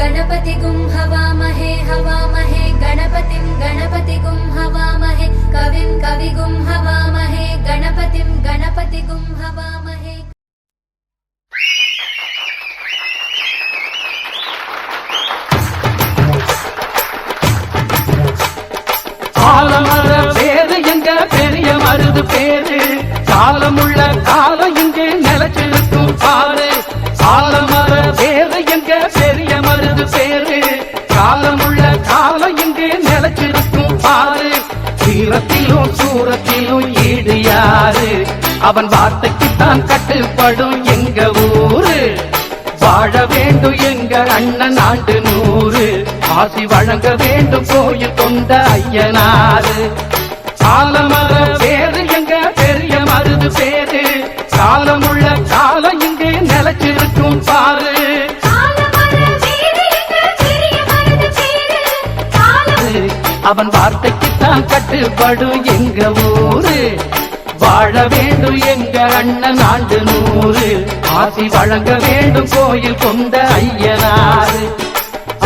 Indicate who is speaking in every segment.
Speaker 1: गणपतिगुं हवामहे हवामहे गणपतिं गणपतिगुं हवामहे कविं कविगुं हवामहे गणपतिं गणपतिगुं हवामहे
Speaker 2: ஆலமர பேரு எங்க பெரிய மருது பேரு காலமுள்ள காலம் இங்கு நிலச்சிருக்கும் பாரு ஆலமர பேரு எங்க பெரிய மருது பேரு காலமுள்ள காலம் இங்கு நிலச்சிருக்கும் பாரு தீரத்திலும் சூரத்திலும் ஈடு யாரு அவன் வார்த்தைக்குத்தான் கட்டுப்படும் எங்க ஊரு வாழ வேண்டும் எங்க அண்ணன் ஆண்டு 100 ஆசி வழங்க வேண்டும் கோயில் கொண்ட ஐயனாரு ஆலமர பேரு எங்க பெரிய மருது பேரு காலமுள்ள காலம் இங்கு நிலச்சிருக்கும் பாரு அவன் வார்த்தைக்குத்தான் கட்டுப்படும் எங்க ஊரு வாழ வேண்டும் எங்க அண்ணன் ஆண்டு 100 ஆசி வழங்க வேண்டும் கோயில் கொண்ட ஐயனாரு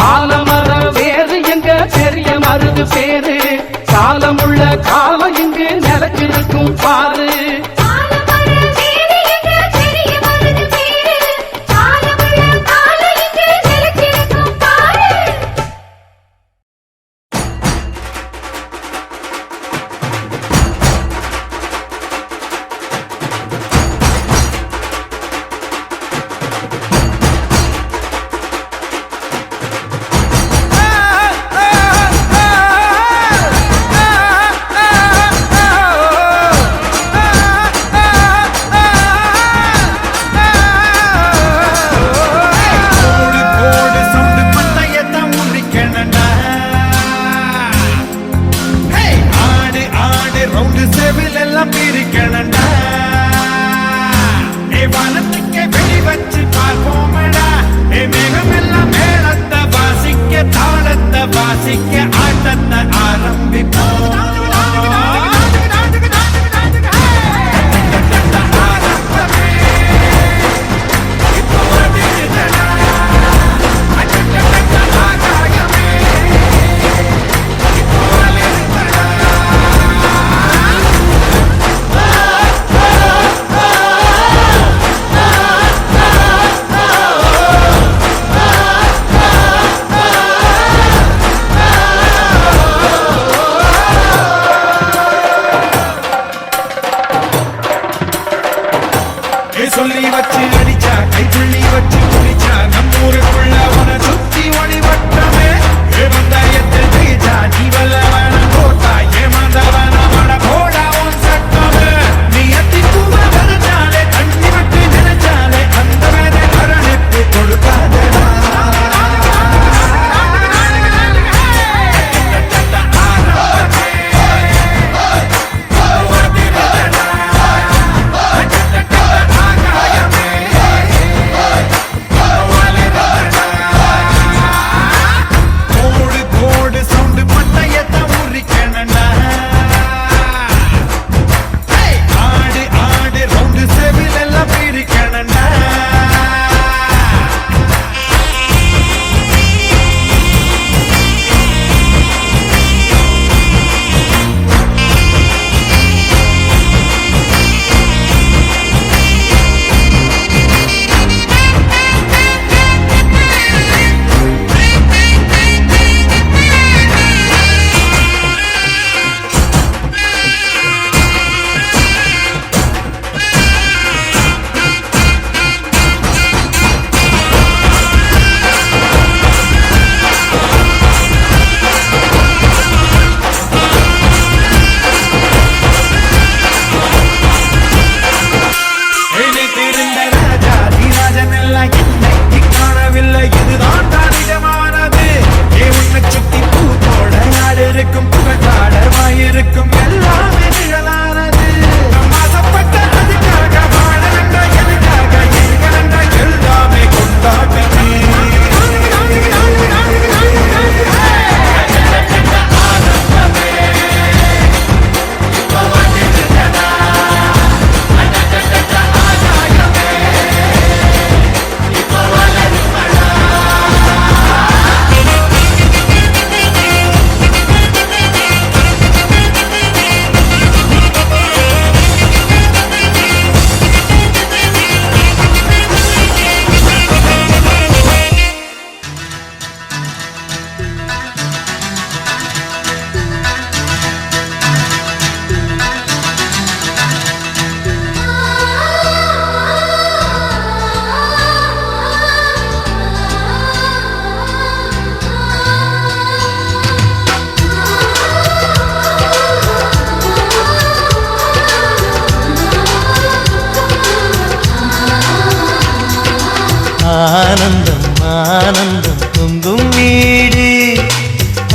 Speaker 2: ஆலமர வேறு எங்க பெரிய மருது பேரு காலமுள்ள காலம் இங்கு நிலச்சிருக்கும் பாரு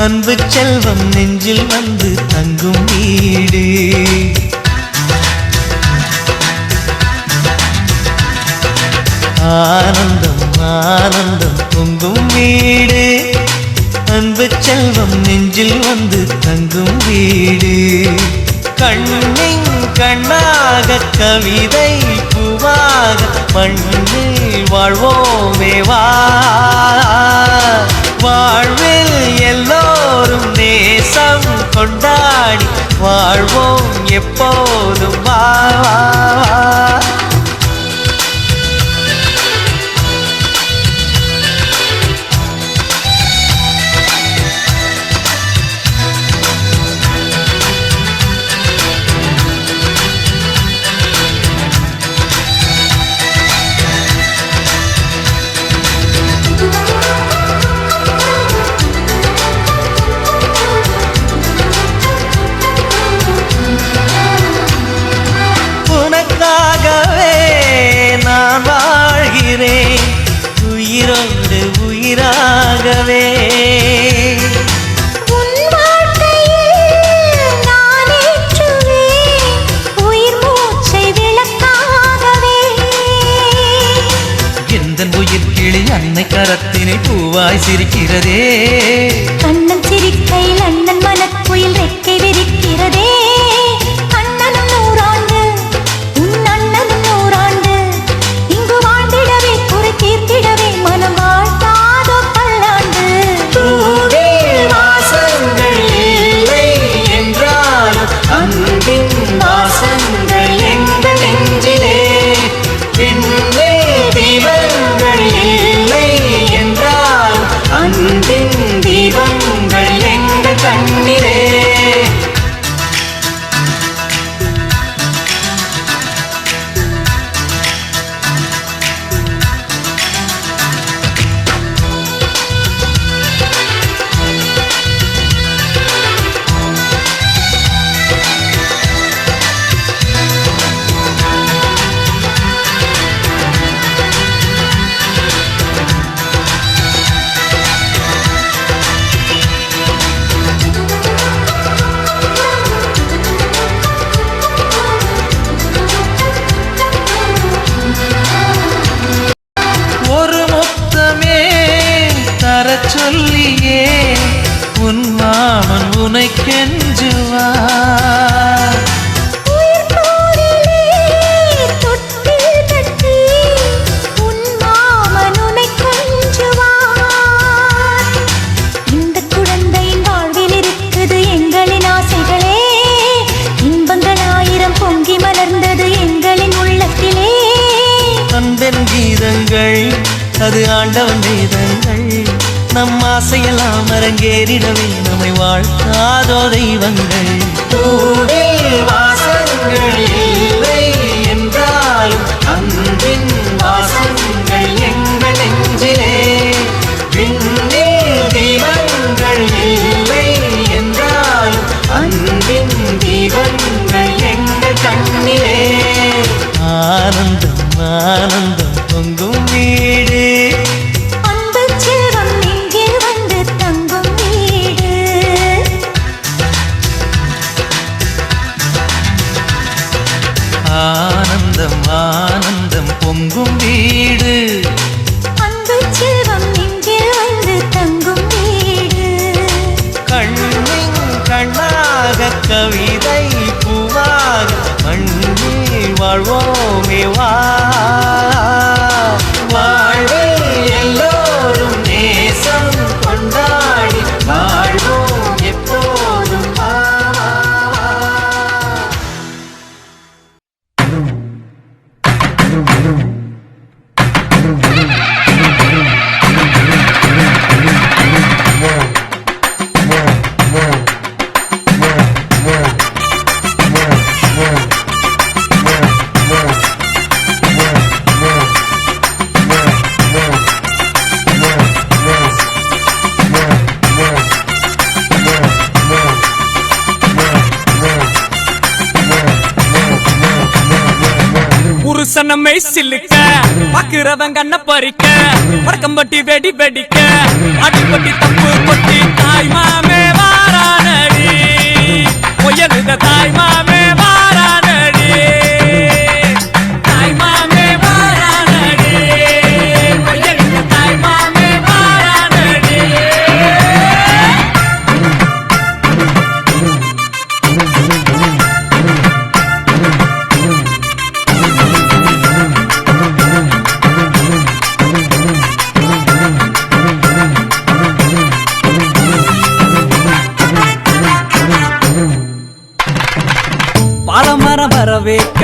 Speaker 3: அன்பு செல்வம் நெஞ்சில் வந்து தங்கும் வீடு ஆனந்தம் ஆனந்தம் பொங்கும் வீடு அன்பு செல்வம் நெஞ்சில் வந்து தங்கும் வீடு கண்ணின் கண்ணாக கவிதை பூவாக மண்ணில் வாழ்வோமே வா வாழ்வில் எல்லோரும் நேசம் கொண்டாடி வாழ்வோம் எப்போதும் வா உயிரோடு உயிராகவே
Speaker 4: உன் வாழ்க்கையில் நான் ஏற்றுவேன் உயிர் மூச்சை விளக்காகவே
Speaker 3: எந்தன் உயிர் கிளி அன்னை கரத்தினை பூவாய் சிரிக்கிறதே
Speaker 4: கண்ணன் சிரிக்கையில் அண்ணன் மனக்குயில் ரெக்கை விரிக்கிறதே அண்ணனும் நூறாண்டு உன் அண்ணனும் நூறாண்டு இங்கு வாழ்ந்திடவே குறை தீர்த்திடவே மனம் வாழ்த்தாதோ பல்லாண்டு
Speaker 3: பூவில் வாசங்கள் இல்லை என்றாலும் அன்பின் வாசங்கள் எங்கள் நெஞ்சிலே பின்னே தீபங்கள் இல்லை என்றாலும் அன்பின் தீபங்கள் எங்கள் கண்ணிலே சொல்லியே உன் மாமன் உனை கெஞ்சுவார்
Speaker 4: தொட்டில் கட்டி உன் மாமன் உனை கொஞ்சுவார் இந்த குழந்தையின் வாழ்வில் இருக்குது எங்களின் ஆசைகளே இன்பங்கள் ஆயிரம் பொங்கி மலர்ந்தது எங்களின் உள்ளத்திலே
Speaker 3: அன்பென் கீதங்கள் அது ஆண்டவன் வேதங்கள் நம் ஆசையெல்லாம் அரங்கேறிடவே நம்மை வாழ்த்தாதோ தெய்வங்கள் பூவில் வாசங்கள் இல்லை என்றாலும் அன்பின் வாசங்கள் எங்கள் நெஞ்சிலே விண்ணில் தீபங்கள் இல்லை என்றாலும் அன்பின் தீபங்கள் எங்கள் கண்ணிலே ஆனந்தம் ஆனந்தம் பொங்கும் வீடு
Speaker 4: அன்பு செல்வம் நெஞ்சில் வந்து தங்கும் வீடு
Speaker 3: ஆனந்தம் ஆனந்தம் பொங்கும் வீடு
Speaker 4: அன்பு செல்வம் நெஞ்சில் வந்து தங்கும் வீடு
Speaker 3: கண்ணின் கண்ணாக கவிதை பூவாக மண்ணில் வாழ்வோமே வா வாழ்வில் எல்லோரும் நேசம் கொண்டாடி வாழ்வோம் எப்போதும் வா
Speaker 5: புருஷனமை சில்லுக்க பாக்குறவன் கண்ண பறிக்க வடக்கம்பட்டி வெடி வெடிக்க அடிப்பட்டி தப்பு கொட்டி தாய் மாமே வைக்க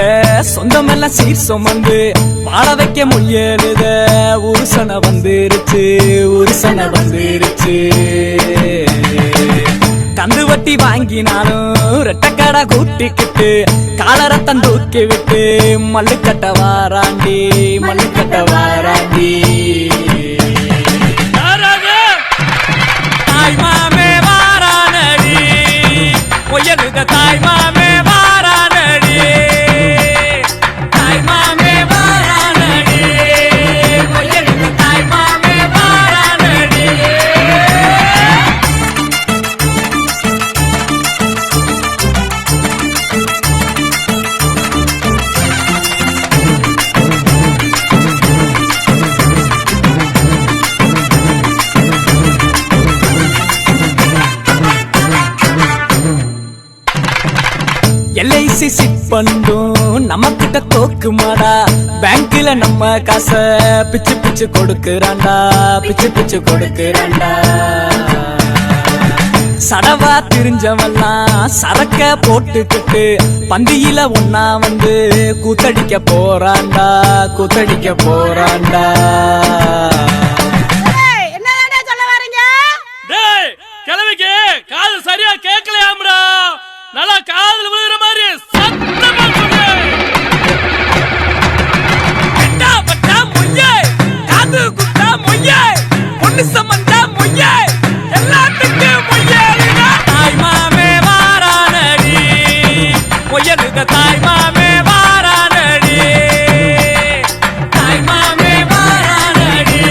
Speaker 5: சொந்தமெல்லாம் சீர் சுமந்து வாழ வைக்க முயலுத உருசன வந்துருச்சு உருசன வந்துருச்சு கந்து வட்டி வாங்கினாலும் ரெட்டக்கடை கூட்டிக்கிட்டு காலரத்தம் தூக்கி விட்டு மல்லுக்கட்ட வாராண்டி மல்லுக்கட்ட வாராண்டி தாய் மாமே வாரானடி ஒயலுக தாய் மாமே வாரானடி தாய் மாமே வாரானடி ஒயலுக தாய் மாமே வாரானடி எல்ஐசி சிட் பண்ணும் நம்ம கிட்ட தோக்குமாடா பேங்க்ல நம்ம காசை பிச்சு பிச்சு கொடுக்கறான்டா பிச்சு பிச்சு கொடுக்கறான்டா சடவா திரிஞ்சவெல்லாம் சரக்க போட்டுக்கிட்டு பந்தியில ஒன்னா வந்து கூத்தடிக்க போறான்டா கூத்தடிக்க போறான்டா
Speaker 6: கிழமைக்கு காது சரியா கேட்கலையாம்டா நல்லா காதுல விழுகிற மாதிரி சத்தமா சொல்லு எட்டா பட்டா மொய்யே காது குத்தா மொய்யே பொண்ணு சம்பந்தா மொய்யே எல்லாத்துக்கு மொய்யே தாய் மாமே வாரானடி மொய்யலுக தாய் மாமே வாரானடி தாய் மாமே வாரானடி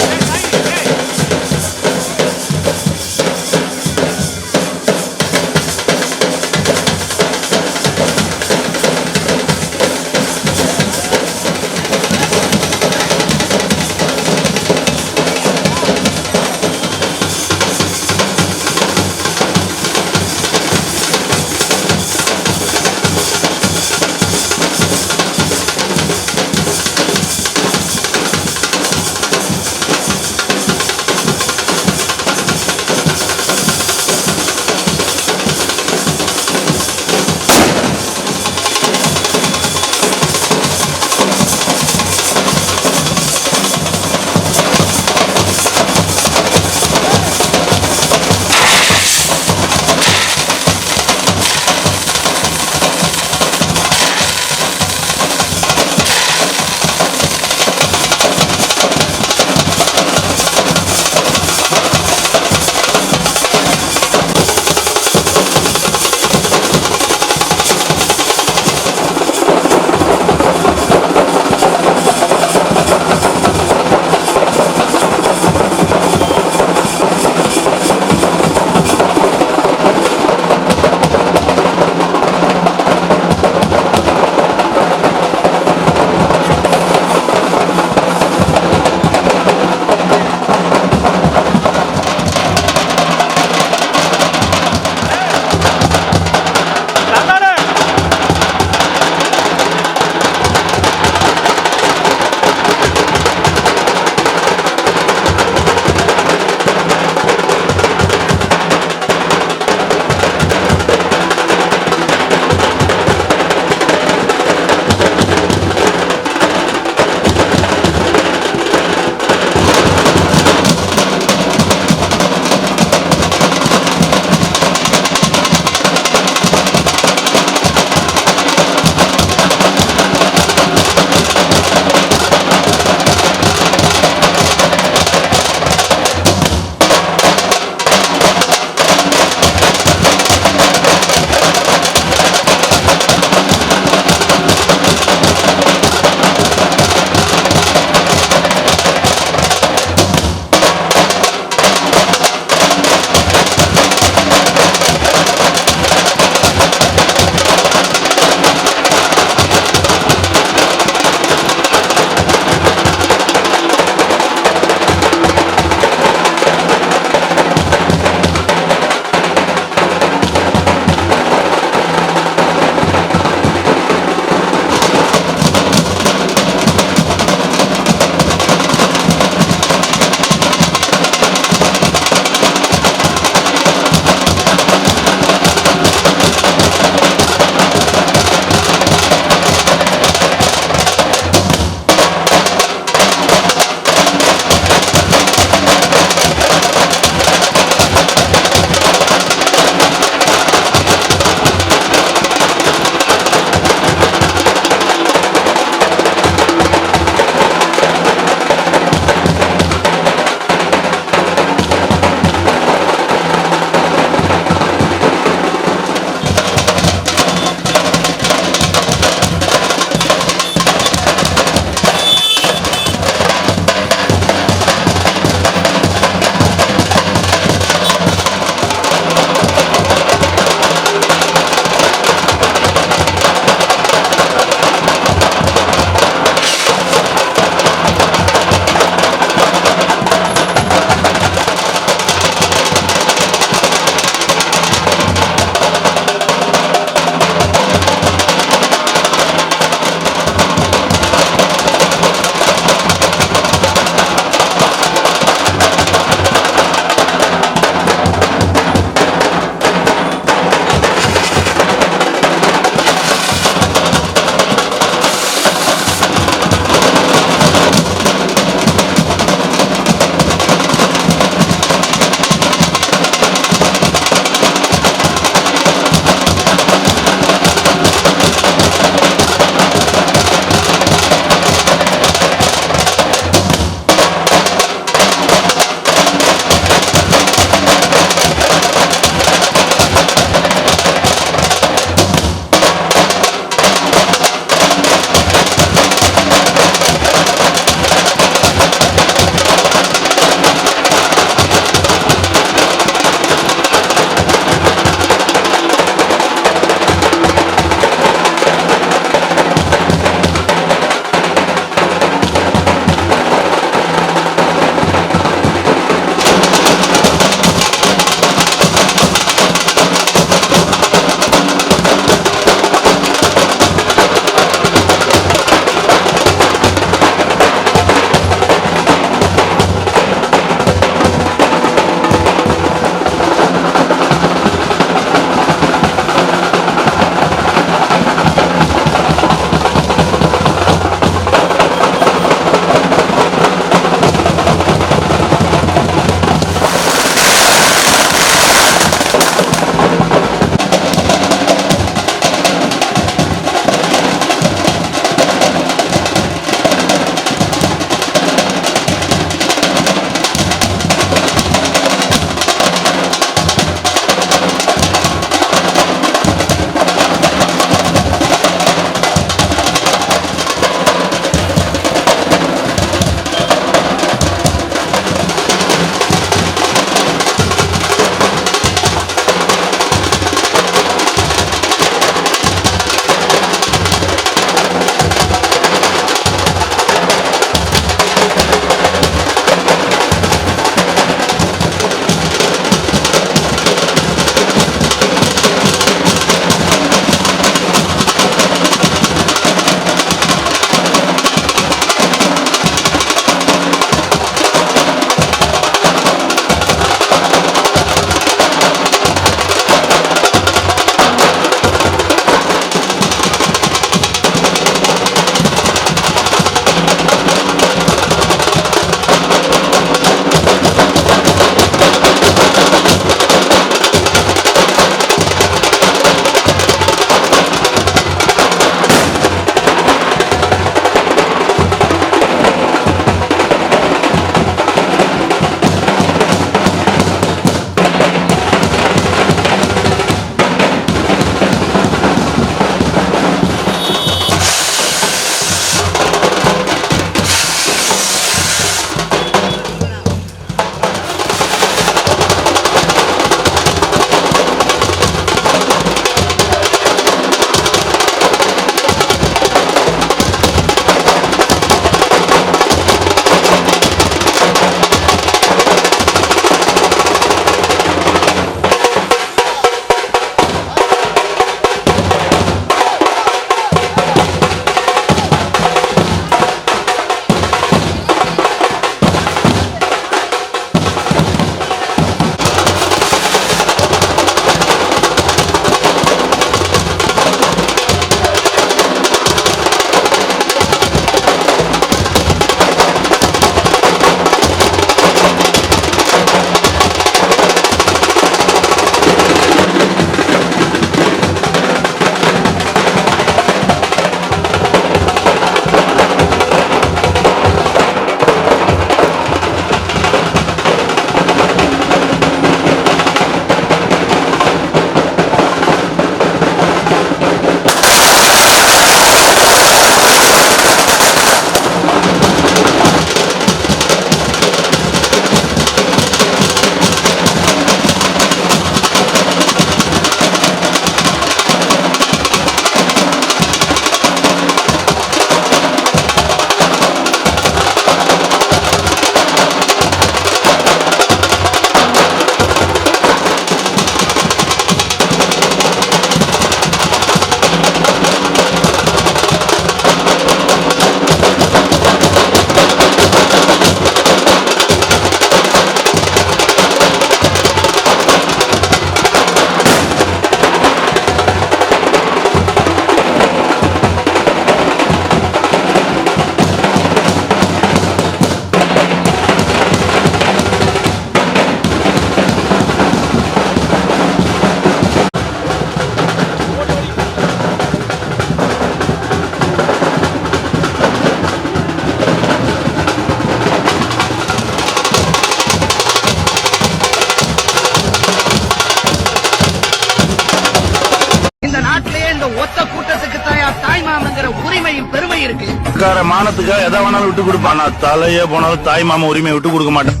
Speaker 7: பணக்கார மானத்துக்காக எதை வேணாலும் விட்டு கொடுப்பான். நான் தலையே போனாலும் தாய் மாமா உரிமையை விட்டு கொடுக்க மாட்டேன்.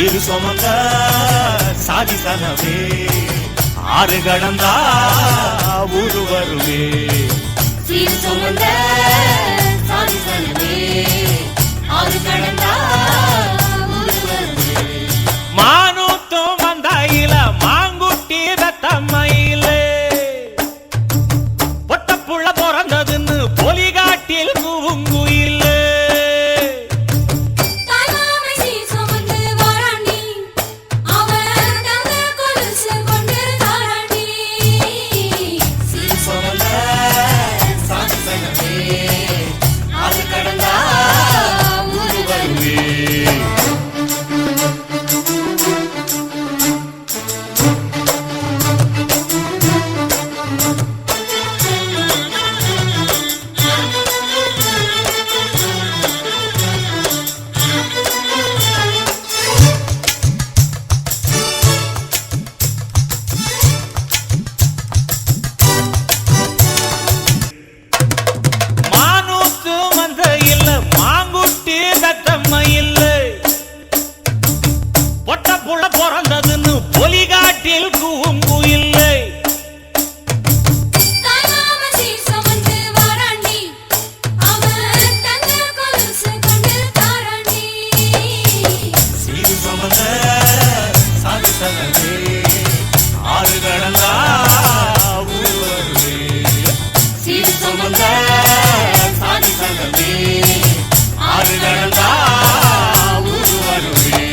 Speaker 3: இரு சுமந்த சாதி சனவே ஆறு கடந்தா ஊரு வருவே. மானூத்தும் வந்தாயில மாங்குட்டி தம்மையில பொட்டப்புள்ள பிறந்ததுன்னு பொலிகாட்டில் கூங்குயில். பொட்டப்புள்ள பிறந்ததுன்னு பொலிகாட்டில் கூங்குயில். ஆறு கடந்தா ஊரு வருவே. சாதி சனவே ஆறு கடந்தா ஊரு வருவே.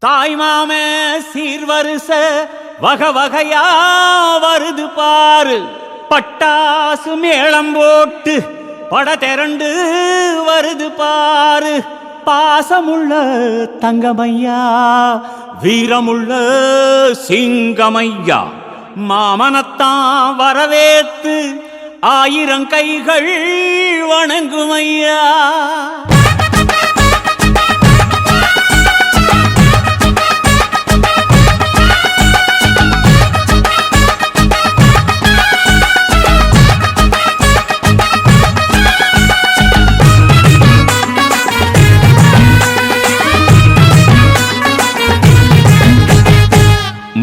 Speaker 3: தாய் மாமே சீர்வரிச வகை வகையா வருது பாரு. பட்டாசு மேளம் போட்டு பட திரண்டு வருது பாரு. பாசமுள்ள தங்கமையா வீரமுள்ள சிங்கமையா மாமனத்தான் வரவேத்து ஆயிரம் கைகள் வணங்குமையா.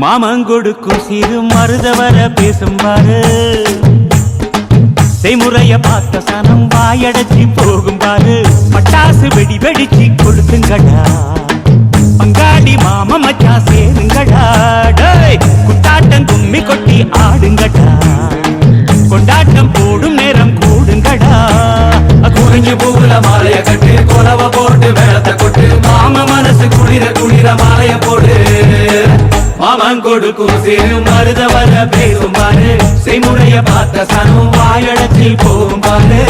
Speaker 3: மாமங்கொடுக்கும் சிறு மருதவர பேசும் பாரு. செய்முறைய பார்த்த சனம் வாயடைச்சி போகும் பாரு. பட்டாசு வெடி வெடிச்சு கொளுத்துங்கடா பங்காளி
Speaker 8: பங்காடி மாம மச்சான் சேருங்கடா டேய் குட்டாட்டம் கும்மி கொட்டி ஆடுங்கடா கொண்டாட்டம் போடும் நேரம் கூடுங்கடா
Speaker 5: குறிஞ்சி பூவுல மாலைய கட்டு கொலவ போட்டு வேளத்தை கொட்டு மாம மனசு குளிர குளிர மாலைய போடு மாமன் கொடுக்கும் சேரும் மருத வர பேசும் பாரு செய்முறைய பார்த்த சனம் வாயடச்சி போகும் பாரு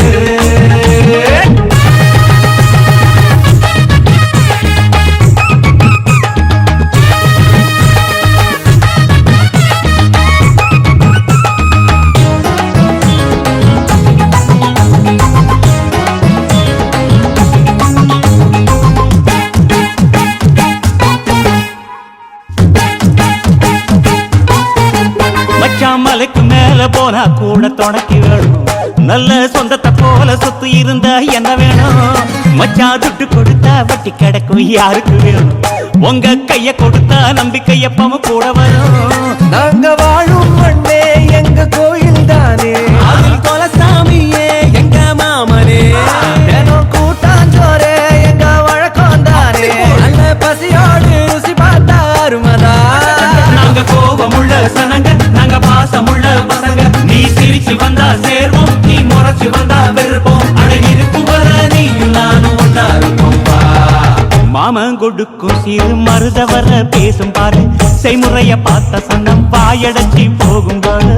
Speaker 8: மலைக்கு மேல போனா கூட துணைக்கு வேணும் நல்ல சொந்தத்தை போல சொத்து இருந்தா என்ன வேணும் மச்சான் துட்டு கொடுத்தா வட்டி கிடக்கும் யாருக்கு வேணும் உங்க கைய கொடுத்தா நம்பிக்கை எப்பவும் கூட வரும்
Speaker 5: நாங்க வாழும் மண்ணே எங்க கோயில் தானே அதில் கொலசாமியே எங்க மாமனே கூட்டாஞ்சோரே எங்க வழக்கம் தானே நல்ல பசியோடு ருசி பார்த்தா அருமதா
Speaker 8: நாங்க கோபமுள்ள சனங்க நாங்க பாசமுள்ள பசங்க நீ சிரிச்சு வந்தா சேர்வோம் நீ முறைச்சு வந்தா வெறுப்போம் அழகிருக்கும் வர நீயும் நானும் ஒன்னா இருப்போம் மாமன் கொடுக்கும் சிறு மருத வர பேசும் பாரு செய்முறைய பார்த்த சன்னம் வாயடச்சி போகும் பாரு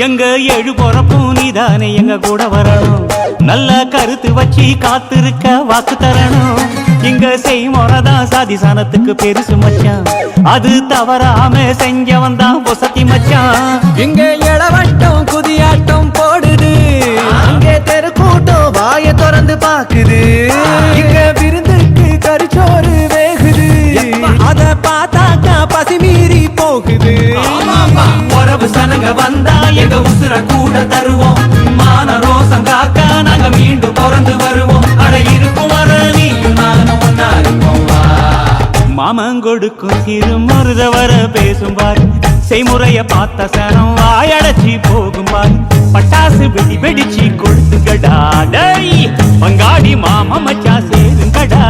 Speaker 8: எங்க எழு பொறப்பும் நீதானே எங்க கூட வரணும் நல்ல கருத்து வச்சு காத்திருக்க வாக்கு தரணும் இங்க செய்முறைதான் சாதிசானத்துக்கு பெருசு மச்சான் அது தவறாம செஞ்சவன் தான் பொசத்தி மச்சான்
Speaker 5: இங்க இளவட்டம் குதியாட்டம் போடுது அங்கே தெரு கூட்டம் வாய திறந்து பாக்குது இங்க விருந்துக்கு கரிச்சோறு வேகுது அத பார்த்தாக்கா பசி மீறி போகுது
Speaker 8: உறவு சனங்க வந்தா எங்க உசுர கூட தருவோம் மான ரோசம் காக்க நாங்க மீண்டும் பிறந்து வருவோம் அட இருக்கும் வர நீயும் நானும் ஒன்னா இருப்போம் மாமன் கொடுக்கும் சிறு மருத வர பேசும் பாரு செய்முறைய பார்த்த சனம் வாயடச்சி போகும் பாரு பட்டாசு வெடி வெடிச்சு கொடுத்துக்கடா டேய் பங்காடி மாம மச்சா சேருங்கடா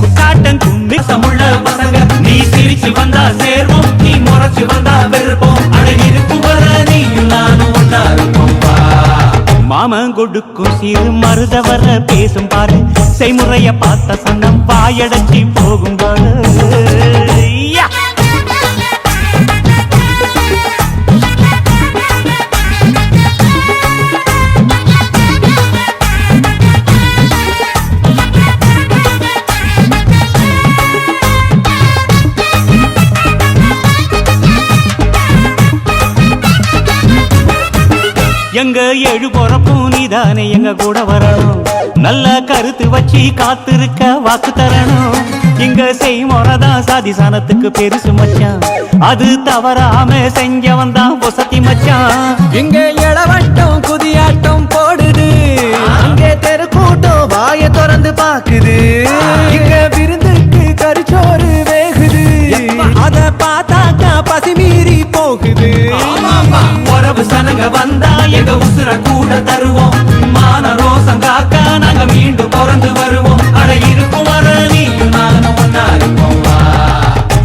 Speaker 8: குட்டாட்டம் கும்பி சமுள்ள பசங்க நீ சிரிச்சு வந்தா சேர்வோம் நீ முறைச்சு வந்தா வெறுப்போம் அழகிருக்கும் வர நீயும் நானும் ஒன்னா இருப்போம் மாமன் கொடுக்கும் சிறு மருத வர பேசும் பாரு செய்முறைய பார்த்த சன்னம் வாயடச்சி போகும் பாரு எங்க எழு பொறப்பும் நீதானே எங்க கூட வரணும் நல்ல கருத்து வச்சு காத்திருக்க வாக்கு தரணும் இங்க செய்முறைதான் சாதிசானத்துக்கு பெருசு மச்சான் அது தவறாம செஞ்சவன் தான் பொசத்தி மச்சான்
Speaker 5: இங்க இளவட்டம் குதியாட்டம் போடுது அங்கே தெரு கூட்டம் வாய திறந்து பாக்குது இங்க விருந்துக்கு கரிச்சோறு வேகுது அத பார்த்தாக்கா பசி மீறி போகுது
Speaker 8: உறவு சனங்க வந்தா எங்க உசுர கூட தருவோம் மான ரோசம் காக்க நாங்க மீண்டும் பிறந்து வருவோம் அட இருக்கும் வர நீயும் நானும் ஒன்னா இருப்போம்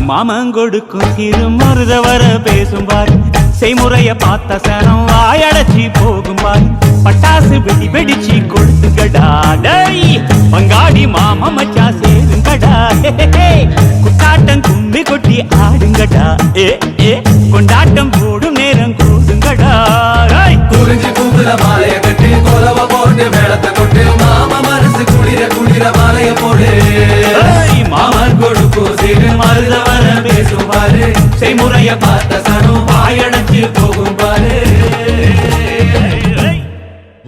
Speaker 8: மாமன் கொடுக்கும் சிறு மருத வர பேசும் பாரு செய்முறைய பார்த்த சனம் வாயடச்சி போகும் பாரு பட்டாசு வெடி வெடிச்சு கொடுத்துக்கடா டேய் பங்காடி மாம மச்சா சேருங்கடா குட்டாட்டம் கும்பி கொட்டி ஆடுங்கடா கொண்டாட்டம் போடும் நேரம் கூடுங்கடா
Speaker 5: குறிஞ்சி பூவுல மாலைய கட்டி கொலவ போட்டு வேளத்தை கொட்டு மாம மனசு குளிர குளிர மாலைய போடு
Speaker 8: மாமன் கொடுக்கும் சிறு மருத வர பேசும் பாரு செய்முறைய பார்த்த சனம் வாயடச்சு போகும் பாரு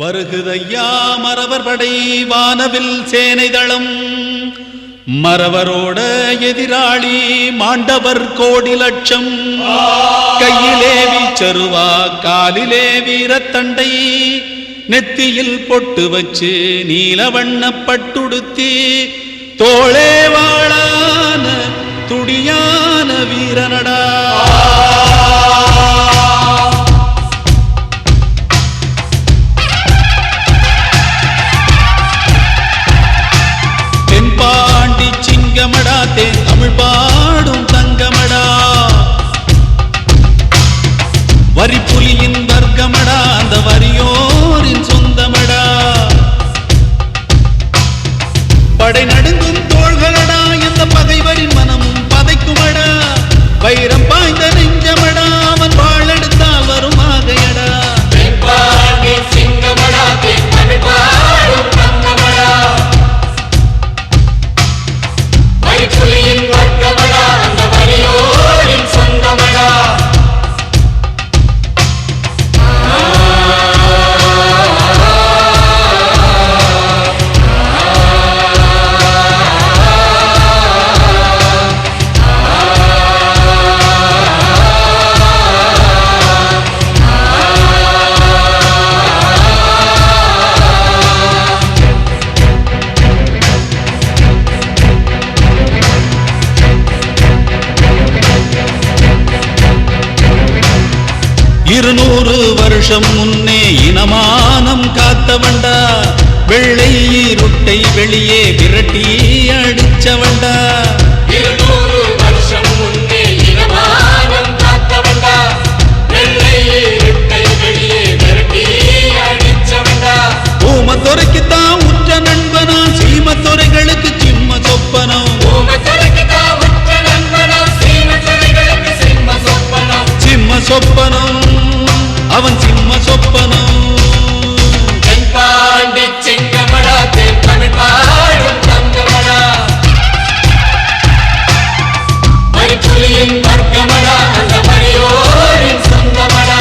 Speaker 9: வருகுதையா மரவர் படை வானவில் சேனை தளம் மரவரோட எதிராளி மாண்டவர் கோடி லட்சம் கையிலே வீச்சருவா காலிலே வீரத்தண்டை நெத்தியில் பொட்டு வச்சு நீலவண்ண பட்டுடுத்தி தோளே வாழான துடியான வீரனடா. தென்பாண்டி சிங்கமடா தேன் தமிழ் பாடும் தங்கமடா. வரிப்புலியின் வர்க்கமடா அந்த வரியோரின் சொந்தமடா. படை நடுங்கும் தோள்களடா எந்த பகைவரின் மனமும் பதைக்குமடா. வைரம் பாய்ந்த நெஞ்சமடா அவன் வாழெடுத்தால் வரும் ஆகையடா. வருஷம் முன்னே இனமானம் காத்தவண்டா. வெள்ளை இருட்டை வெளியே விரட்டி அடிச்சவண்டா.
Speaker 8: 200 வருஷம் முன்னே இனமானம் காத்தவண்டா. வெள்ளை இருட்டை வெளியே விரட்டி அடிச்சவண்டா.
Speaker 9: ஊமத்துறைக்குத்தான் உற்ற நண்பனா சீமத்துறைகளுக்கு சிம்ம சொப்பனம்.
Speaker 8: ஊமத்துறைக்குத்தான் உற்ற நண்பனா சீமத்துறைகளுக்கு சிம்ம சொப்பனம்.
Speaker 9: சிம்ம சொப்பனம் அவன் சிம்ம சொப்பனம்.
Speaker 8: தென்பாண்டி சிங்கமடா தென் தமிழ் பாடும் தங்கமடா. மரிப்புலியின் வர்க்கமடா அந்த மரியோரின் சொந்தமடா.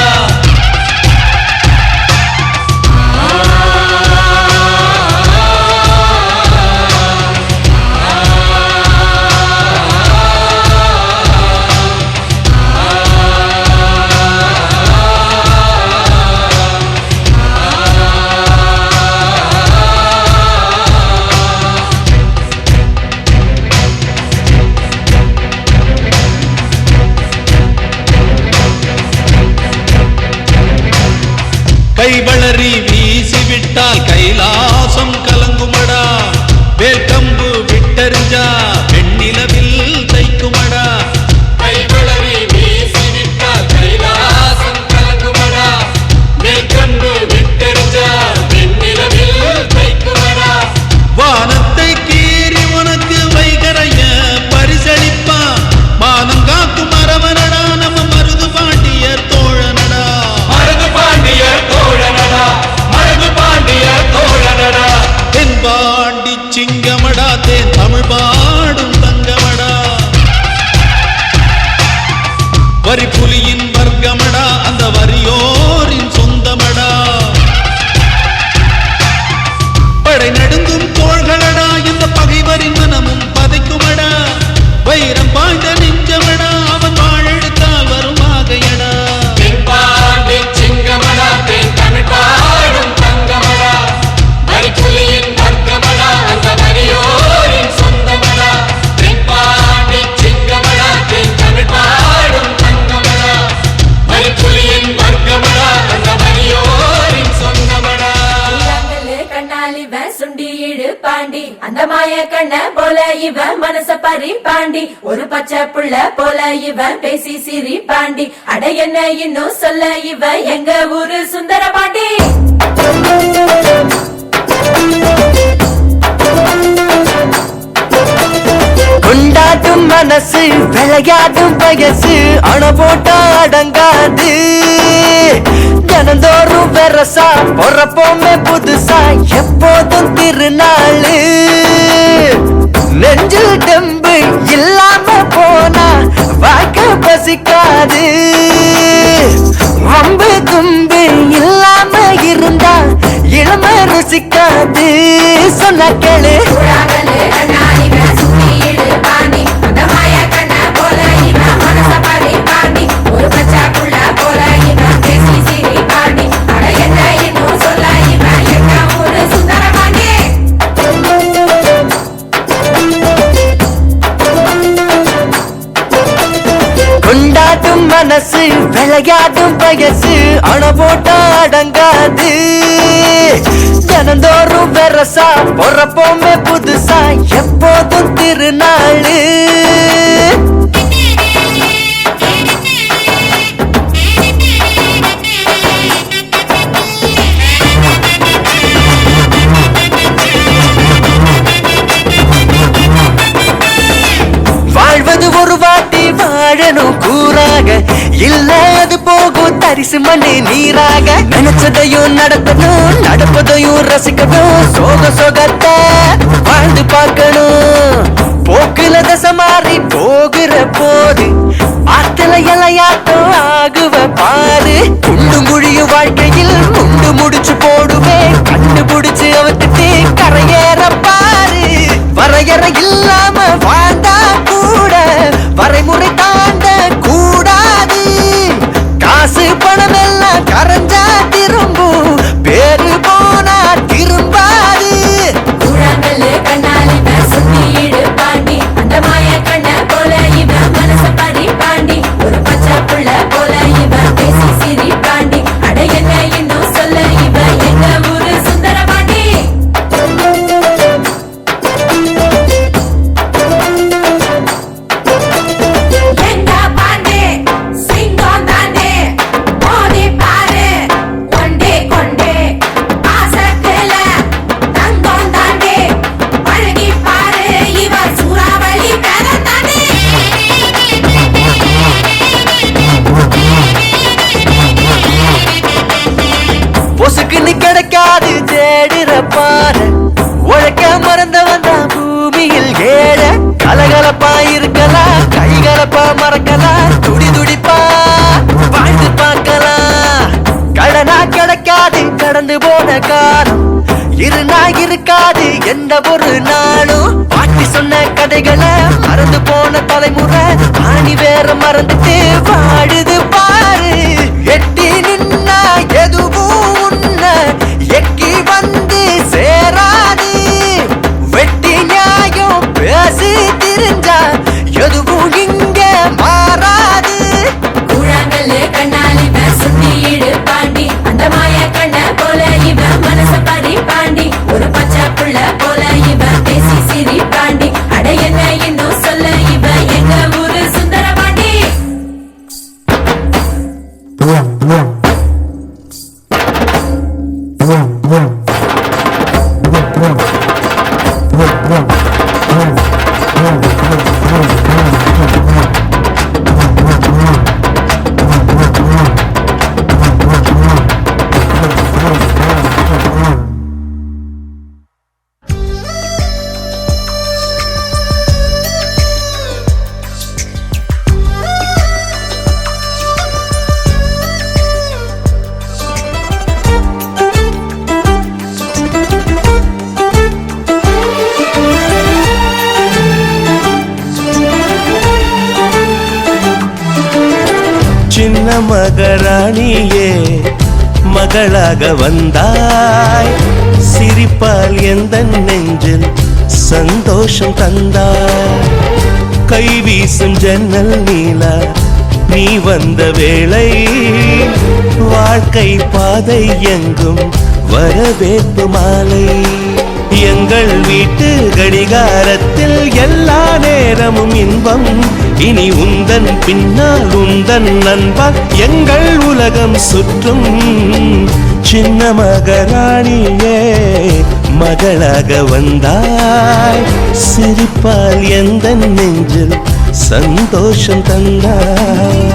Speaker 9: கைவளரி வீசிவிட்டால் கைலாசம் கலங்குமடா. வேர்க்கம்பு விட்டறிஞ்சா வெண்ணிலவில் தைக்குமடா.
Speaker 8: கைவளரி வீசிவிட்டால் கைலாசம் கலங்குமடா. வேர்க்கம்பு விட்டறிஞ்சா வெண்ணிலவில் தைக்குமடா.
Speaker 9: வானத்தை கீறி உனக்கு வைகரைய பரிசளிப்பா. மானம் காக்கும் அரவனடா நம்ம மருது பாண்டிய தோழனடா.
Speaker 8: மருது பாண்டிய தோழனடா. மருது பாண்டிய தோழனடா.
Speaker 9: தென்பாண்டி சிங்கமடா தேன் தமிழ் பாடும் தங்கமடா. வரிப்புலியின் வர்க்கமடா அந்த வரியோரின் சொந்தமடா. படை நடுங்கும் தோள்களடா இந்த பகைவரின் மனமும் பதைக்குமடா. வைரம் பாய்ந்த நெஞ்சமடா அவன் வாழெடுத்தால் வரும் ஆகையடா.
Speaker 8: தென்பாண்டி சிங்கமடா தென் தமிழ் பாடும் தங்கமடா. மரிப்புலியின் வர்க்கமடா அந்த மரியோரின் சொந்தமடா. தென்பாண்டி சிங்கமடா தென் தமிழ் பாடும் தங்கமடா. மரிப்புலியின் வர்க்கமடா அந்த மரியோரின் சொந்தமடா.
Speaker 1: கண்ணால் இவன் சுண்டி இழு பாண்டி அந்த மாய கண்ண போல இவன் மனச பறி பாண்டி. ஒரு பச்சை புள்ள போல இவன் பேசி சிரி பாண்டி. அட என்ன இன்னும் சொல்ல இவன் எங்க ஊரு சுந்தர பாண்டி.
Speaker 10: கொண்டாடும் மனசு விளையாடும் வயசு அண போட்டா அடங்காது. தினந்தோறும் வெரசா பொறப்போமே புதுசா எப்போதும் திருநாளு. நெஞ்சில் டெம்பு இல்லாம போனா வாழ்க்கை பசிக்காது. வம்பு தும்பு இல்லாம இருந்தா இளமை ருசிக்காது. சொன்ன கேளு
Speaker 1: ஒரு பச்சா புள்ள போல இவன் பேசி சிரி பாண்டி. அட என்ன இன்னும் சொல்ல இவன்
Speaker 10: கொண்டாடும் மனசு விளையாடும் வயசு அண போட்டா அடங்காது தினந்தோறும் வெரசா பொறப்போமே புதுசா எப்போதும் திருநாளு வாழ்வது ஒரு வாட்டி வாழணும் கூறாக இல்ல அது போகும் தரிசு மண்ணு நீராக நினைச்சதையும் நடத்தணும் நடப்பதையும் ரசிக்கணும் சோகத்தை வாழ்ந்து பார்க்கணும் போக்குல தசை மாறி போகிற போது ஆத்துல இலையாட்டம் ஆகுவ பாரு குண்டு குழியும் வாழ்க்கையில் முண்டு முடிச்சு போடுவேன் கண்டுபிடிச்சு அவத்துட்டு கரையேற பாரு வரையறை இல்லாம வாழ்ந்தா கூட வரைமுறை தாண்ட கூடாது காசு பணம் எல்லாம் கரைஞ்சா திரும்பும் பேரு போனா திரும்பாது
Speaker 1: கூழாங்கல்லு கண்ணால் இவன் சுத்தி இடு பாண்டி அந்த மாய கண்ண போல இவன் மனச பறி பாண்டி ஒரு பச்சை புள்ள போல இவன் பேசி சிரி பாண்டி அட என்ன இன்னும் சொல்ல இவன் எங்க ஊரு சுந்தர பாண்டி எங்க பாண்டி சிங்கம் தாண்டி மோதி பாரு ஒண்டே கொண்டே ஆசைக்குல தங்கம் தாண்டி பழகி பாரு இவன் சூறாவளி பேர தாண்டி
Speaker 10: பொசுக்குன்னு கிடைக்காது தேடுற பாரு உழைக்க மறந்தவன் தான் பூமியில் ஏழ கலகலப்பா இருக்கலாம் கைகலப்பா மறக்கலாம் துடி துடிப்பா வாழ்ந்து பார்க்கலாம் கடனா கிடைக்காது கடந்து போன காலம் இருநா இருக்காது எந்த ஒரு நாளும் பாட்டி சொன்ன கதைகளை மறந்து போன தலைமுறை ஆணி வேற மறந்துட்டு வாடுது பாரு எட்டி நின்னா எதுவும் உன்ன எக்கி வந்து சேராது வெட்டி நியாயம் பேசி திரிஞ்சா எதுவும் இங்க மாறாது
Speaker 1: கூழாங்கல்லு கண்ணால் இவன் சுத்தி இடு பாண்டி அந்த மாய கண்ண போல இவன் மனச பறி பாண்டி ஒரு பச்சை புள்ள போல இவன் பேசி சிரி பாண்டி அட என்ன இன்னும் சொல்ல இவன் எங்க ஊரு சுந்தர பாண்டி
Speaker 8: சின்ன மகராணியே மகளாக வந்தாய் சிரிப்பால் எந்த நெஞ்சில் சந்தோஷம் தந்தாய் கை வீசும் ஜன்னல் நீலா நீ வந்த வேளை வாழ்க்கை பாதை எங்கும் வரவேற்பு மாலை எங்கள் வீட்டு கடிகாரத்தில் எல்லா நேரமும் இன்பம் இனி உந்தன் பின்னால் உந்தன் நண்பன் எங்கள் உலகம் சுற்றும் சின்ன மகராணியே மகளாக வந்தாய் சிரிப்பால் எந்த நெஞ்சில் சந்தோஷம் தந்தாய்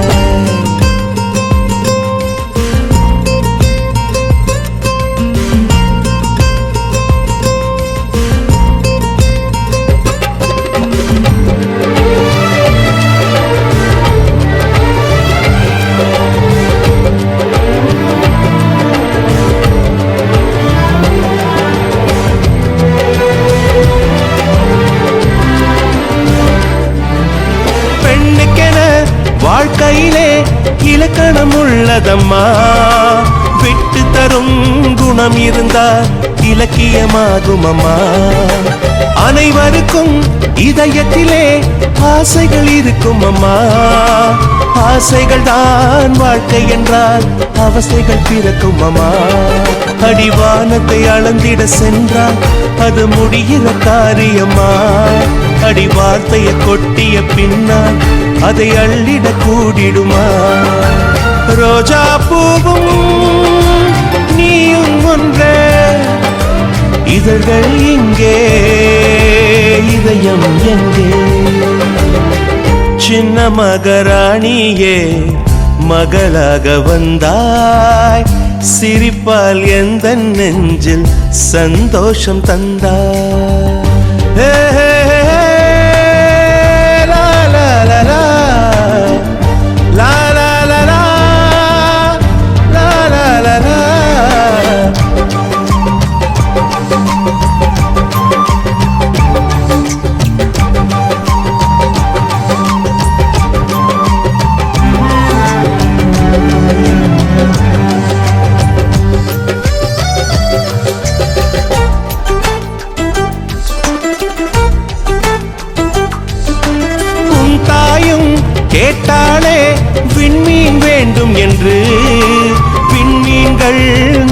Speaker 8: வாழ்க்கையிலே இலக்கணம் உள்ளதம்மா விட்டு தரும் குணம் இருந்தால் இலக்கியமாகும் அம்மா அனைவருக்கும் இதயத்திலே ஆசைகள் இருக்கும் அம்மா
Speaker 10: ஆசைகள் தான் வாழ்க்கை என்றால் அவசைகள் பிறக்கும் அம்மா. அடிவானத்தை அளந்திட சென்றால் அது முடிகிற காரியமா. அடி வார்த்தையை கொட்டிய பின்னால் அதை அள்ளிட கூடிடுமா. ரோஜா பூவும் நீயும் ஒன்றே, இதழ்கள் இங்கே இதயம் எங்கே. சின்ன மகராணியே மகளாக வந்தாய், சிரிப்பால் எந்த நெஞ்சில் சந்தோஷம் தந்தாய். ஹே, ஹே, ஹே, லா, லா, லா, லா. லா, லா, லா, லா. லா, லா, லா, லா. கேட்டாளே விண்மீன் வேண்டும் என்று, விண்மீன்கள்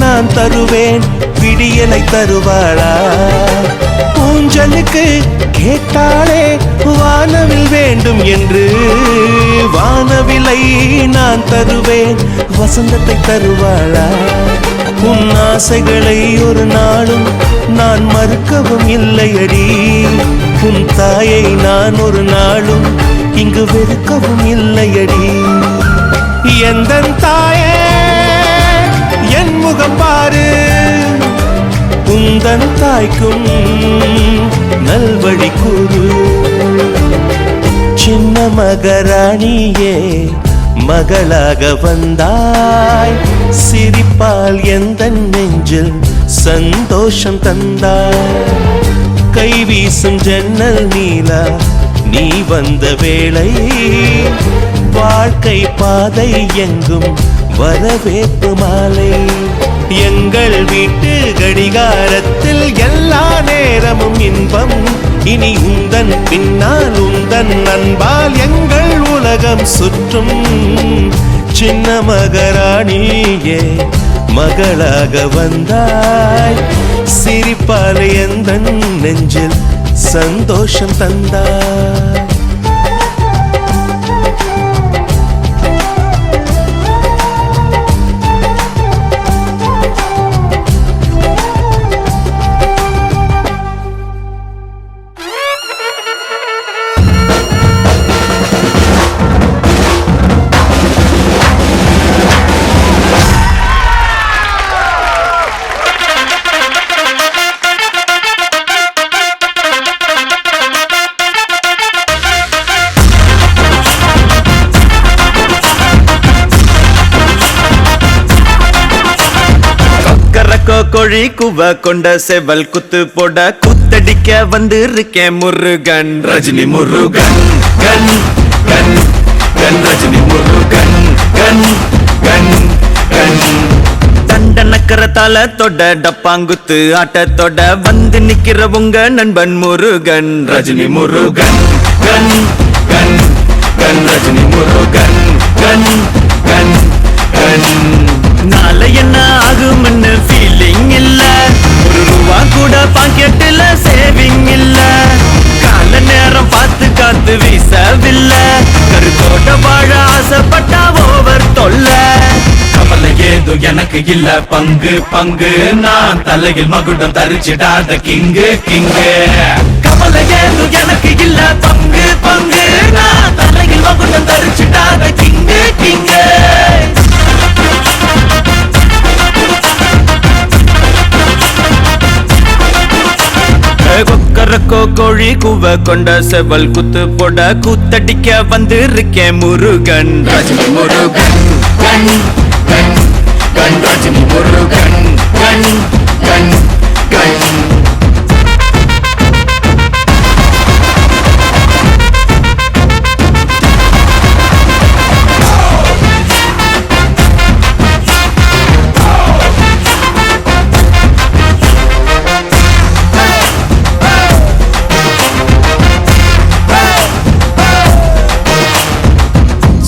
Speaker 10: நான் தருவேன், விடியலை தருவாளா. ஊஞ்சலுக்கு கேட்டாளே வானவில் வேண்டும் என்று, வானவிலை நான் தருவேன், வசந்தத்தை தருவாளா. உன் ஆசைகளை ஒரு நாளும் நான் மறுக்கவும் இல்லையடி. உன் தாயை நான் ஒரு நாளும் இங்கு வெறுக்கவும் இல்லையடி. எந்தன் தாயே என் முகம் பாரு, உந்தன் தாய்க்கும் நல்வழி கூறு. சின்ன மகராணியே மகளாக வந்தாய், சிரிப்பால் எந்த நெஞ்சில் சந்தோஷம் தந்தாய். கை வீசும் ஜன்னல் நீலா நீ வந்த வேளை, வாழ்க்கை பாதை எங்கும் வரவேற்பு மாலை. எங்கள் வீட்டு கடிகாரத்தில் எல்லா நேரமும் இன்பம், இனி உந்தன் பின்னால் உந்தன் அன்பால் எங்கள் உலகம் சுற்றும். சின்ன மகராணியே மகளாக வந்தாய், சிரிப்பால் எந்தன் நெஞ்சில் சந்தோஷம் தந்தாய். கோழி குவ கொண்ட செவல் குத்து போட குத்தடிக்க வந்து இருக்கேன் முருகன். ரஜினி முருகன் கன் கன் கன், ரஜினி முருகன் கன் கன் கன். தண்டனக்கரத்தால தொட டப்பாங்குத்து ஆட்டத்தோட வந்து நிக்கிற உங்க நண்பன் முருகன். ரஜினி முருகன் கன் கன் கன், ரஜினி முருகன் கன் கன் கன். நாளை என்ன ஆகும்னு ஃபீலிங் இல்ல, ஒரு ரூபா கூட பாக்கெட்டுல சேவிங் இல்ல. கால நேரம் பார்த்து காத்து வீசவில்லை, கருத்தோட வாழ ஆசைப்பட்டா ஓவர் தொல்ல. கவலை ஏதோ எனக்கு இல்ல பங்கு பங்கு, நான் தலையில் மகுடம் தரிச்சிடாத கிங்கு கிங்கு. கவலை ஏதோ எனக்கு இல்ல பங்கு பங்கு, நான் தலையில் மகுடம் தரிச்சிடாத கிங்கு கிங்கு. கொக்கரக்கோ கோழி கூவ கொண்ட செவல் குத்து போட கூத்தடிக்க வந்து இருக்கேன் முருகன். ரஜினி முருகன் கண் கண் கண், ரஜினி முருகன் கண் கண் கண்.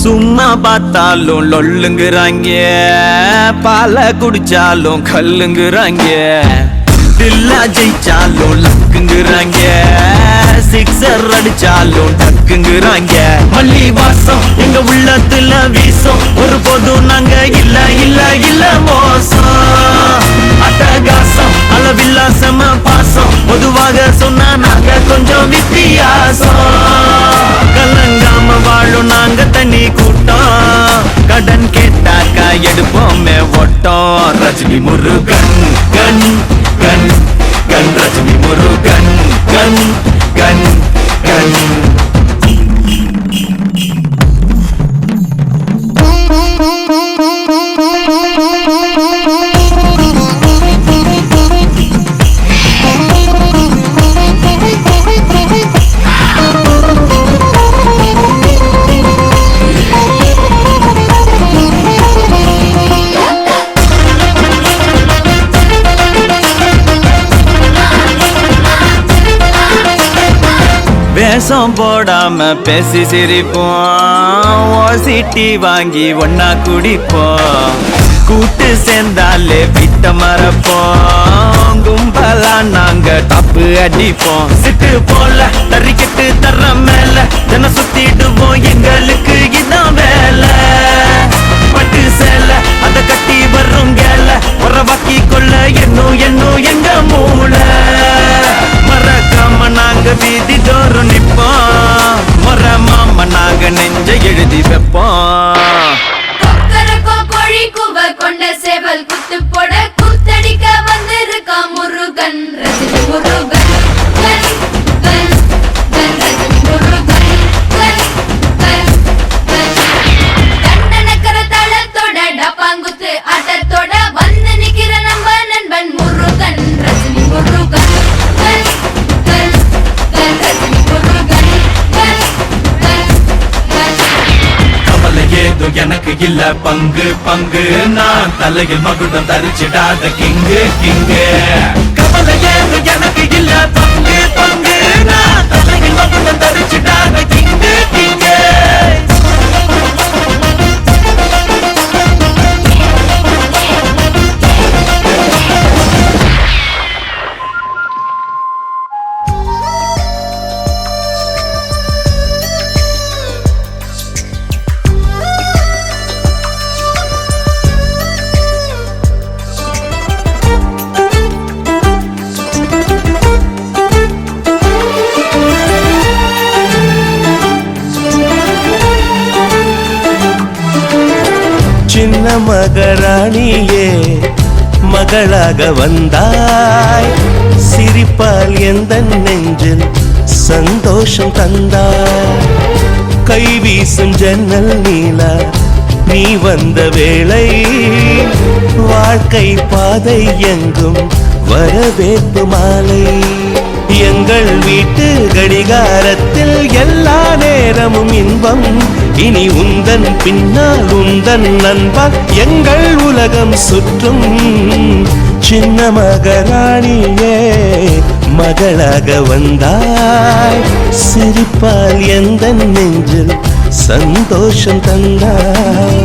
Speaker 10: சும்மா பார்த்தாலும் லொல்லுங்கிறாங்க, பால குடிச்சாலும் கல்லுங்கிறாங்க, தில்லா ஜெயிச்சாலும் லக்குங்கிறாங்க, சிக்ஸர் அடிச்சாலும் டக்குங்கிறாங்க. மல்லி வாசம் எங்க உள்ளத்துல வீசும், ஒரு போதும் நாங்க இல்ல இல்ல இல்ல மோசம். அட்டகாசம் அளவில்லாசம பாசம், பொதுவாக சொன்னா நாங்க கொஞ்சம் வித்தியாசம். கலங்காம வாழும் நாங்க தனி கூட்டம், கடன் கேட்டாக்கா எடுப்போமே ஓட்டம். ரஜினி முருகன் கண் கண் கண், ரஜினி முருகன் கண் கண் கண். வேஷம் போடாம பேசி சிரிப்போம், ஓசிட்டி வாங்கி ஒன்னா குடிப்போம், கூட்டு சேர்ந்தாலே விட்ட மறப்போம், கும்பலா நாங்க தப்பு அடிப்போம். சிட்டு போல தறிக்கிட்டு தர மேல தின சுத்திடுவோம், எங்களுக்கு இதான் வேலை. பட்டு சேல அத கட்டி வரும் கேல, உறவாக்கி கொள்ள என்னும் என்னும் எங்க மூளை. மறக்காம நாங்க வீதி தோறும் நிப்போம், மரமாம நாங்க நெஞ்ச எழுதி வைப்போம்.
Speaker 1: கோழி கூவ கொண்ட சேவல் குத்து போட கூத்தடிக்க வந்திருக்கா முருகன். ரஜினி முருகன் கண் கண் கண், ரஜினி முருகன் கண் கண் கண். தண்டனக்கர தளத்தோட டப்பாங்குத்து ஆட்டத்தோட வந்து நிக்கிற நம்ம நண்பன் முருகன். ரஜினி முருகன் கண் கண் கண், ரஜினி முருகன் கண் கண் கண்.
Speaker 5: கவலை ஏதோ எனக்கு இல்ல பங்கு பங்கு, நான் தலையில் மகுடம் தரிச்சிடாத கிங்கு கிங்கு. கவலை ஏதோ எனக்கு இல்ல பங்கு பங்கு, நான் தலையில் மகுடம் தரிச்சிடாத கிங்கு கிங்கு.
Speaker 8: சின்ன மகராணியே மகளாக வந்தாய், சிரிப்பால் எந்த நெஞ்சில் சந்தோஷம் தந்தாய். கை வீசும் ஜன்னல் நீலா நீ வந்த வேளை, வாழ்க்கை பாதை எங்கும் வரவேற்பு மாலை. எங்கள் வீட்டு கடிகாரத்தில் எல்லா நேரமும் இன்பம், இனி உந்தன் பின்னால் உந்தன் நண்பால் எங்கள் உலகம் சுற்றும். சின்ன மகராணியே மகளாக வந்தாய், சிரிப்பால் எந்த நெஞ்சில் சந்தோஷம் தந்தாய்.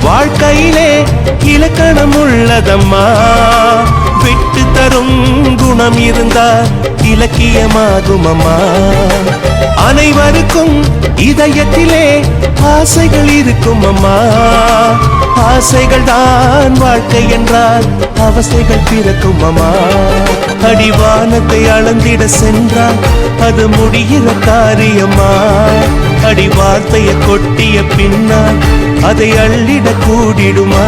Speaker 8: வாழ்க்கையிலே இலக்கணம் உள்ளதம்மா, விட்டு தரும் குணம் இருந்தால் இலக்கியமாகும் அம்மா. அனைவருக்கும் இதயத்திலே ஆசைகள் இருக்கும் அம்மா, ஆசைகள் தான் வாழ்க்கை என்றால் அவசைகள் பிறக்கும் அம்மா. அடிவானத்தை அளந்திட சென்றால் அது முடிகிற காரியம்மா, அடி வார்த்தைய கொட்டிய பின்னால் அதை அள்ளிட கூடிடுமா.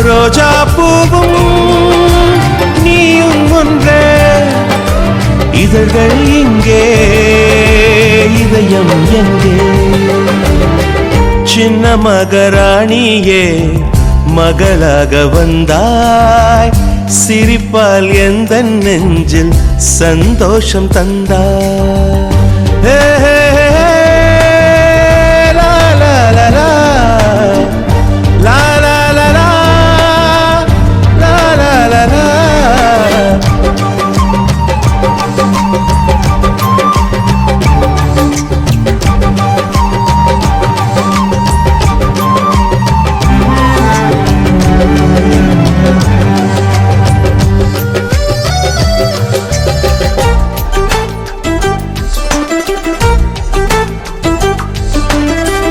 Speaker 8: ரோஜா பூவும் நீயும் ஒன்றே, இதழ்கள் இங்கே இதயம் எங்கே.
Speaker 10: சின்ன மகராணியே மகளாக வந்தாய் சிரிப்பால் எந்த நெஞ்சில் சந்தோஷம் தந்தாய் ஹே, ஹே, ஹே, லா, லா, லா, லா. லா, லா, லா, லா. லா, லா, லா, லா.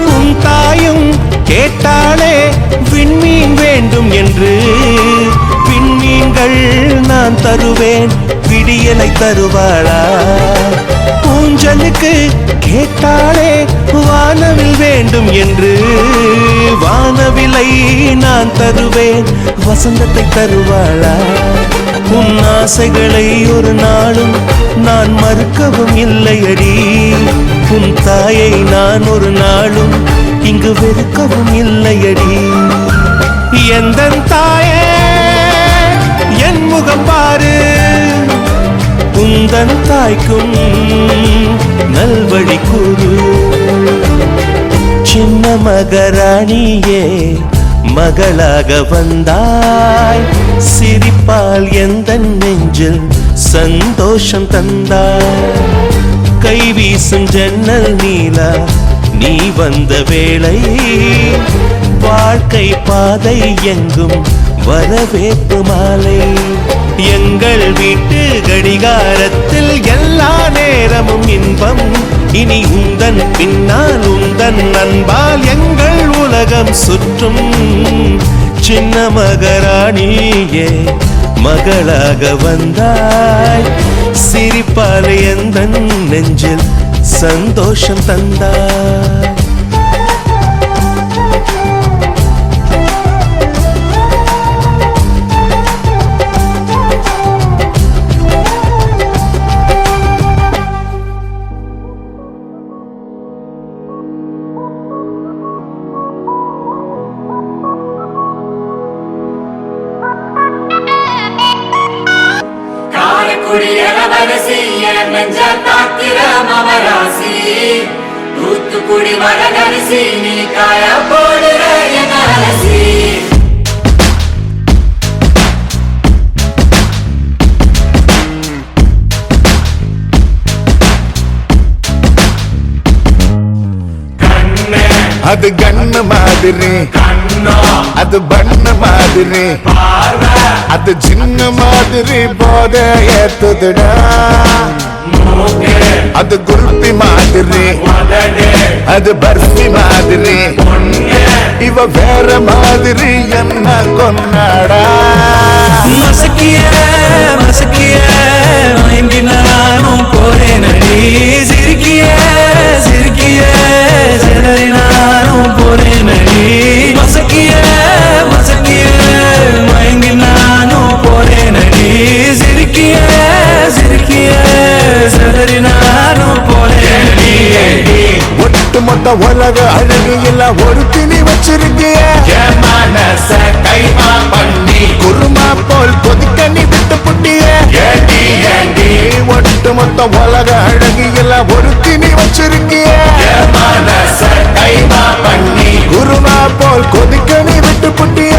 Speaker 10: உன் தாயும் கேட்டாளே விண்மீன் வேண்டும் என்று விண்மீன்கள் நான் தருவேன் விடியலை தருவாளா ஊஞ்சலுக்கு கேட்டாளே வானவில் வேண்டும் என்று வானவிலை நான் தருவேன் வசந்தத்தை தருவாளா உன் ஆசைகளை ஒரு நாளும் நான் மறுக்கவும் இல்லையடி உன் தாயை நான் ஒரு நாளும் இங்கு வெறுக்கவும் இல்லையடி எந்தன் தாயே என் முகம் பாரு உந்தன் தாய்க்கும் நல்வழி கூறு சின்ன மகராணியே மகளாக வந்தாய் சிரிப்பால் எந்த நெஞ்சில் சந்தோஷம் தந்தாய் கை வீசும் ஜன்னல் நீலா நீ வந்த வேளை வாழ்க்கை பாதை எங்கும் வரவேற்பு மாலை எங்கள் வீட்டு கடிகாரத்தில் எல்லா நேரமும் இன்பம் இனி உந்தன் பின்னால் உந்தன் அன்பால் எங்கள் உலகம் சுற்றும் சின்ன மகராணியே மகளாக வந்தாய் சிரிப்பால் எந்தன் நெஞ்சில் சந்தோஷம் தந்தாய்
Speaker 6: தூத்துக்குடி வரகரிசி நீ காய போடுற என் அலசி
Speaker 7: அது கண்ணு மாதிரி அது பண்ண மாதிரி அது சின்ன மாதிரி போத ஏத்துதுடா அது குருப்பி மாதிரி அது பர்ஃபி மாதிரி இவ வேற மாதிரி என்ன கொண்டாடா
Speaker 8: மசக்கிய மசக்கிய மயங்கி நானும் போறேன் அடி சிரிக்கிய சிரிக்கிய சிலரை நானும் போறேன் அடி மசக்கிய மசக்கிய மயங்கி நானும் போறேன் அடி சிரிக்கிய சிரிக்கிய சிலரை நானும் போறேன் அடி
Speaker 7: ஒட்டு மொத்த உலக அழகு எல்லாம் ஒரு திணி வச்சிருக்கிய மனச கைமா பண்ணி குருமா போல் கொதிக்க நீ விட்டு புட்டிய ஒட்டு மொத்த உலக அழகு எல்லாம் ஒரு திணி வச்சிருக்கிய மனச கைமா பண்ணி குருமா போல் கொதிக்க நீ விட்டு புட்டிய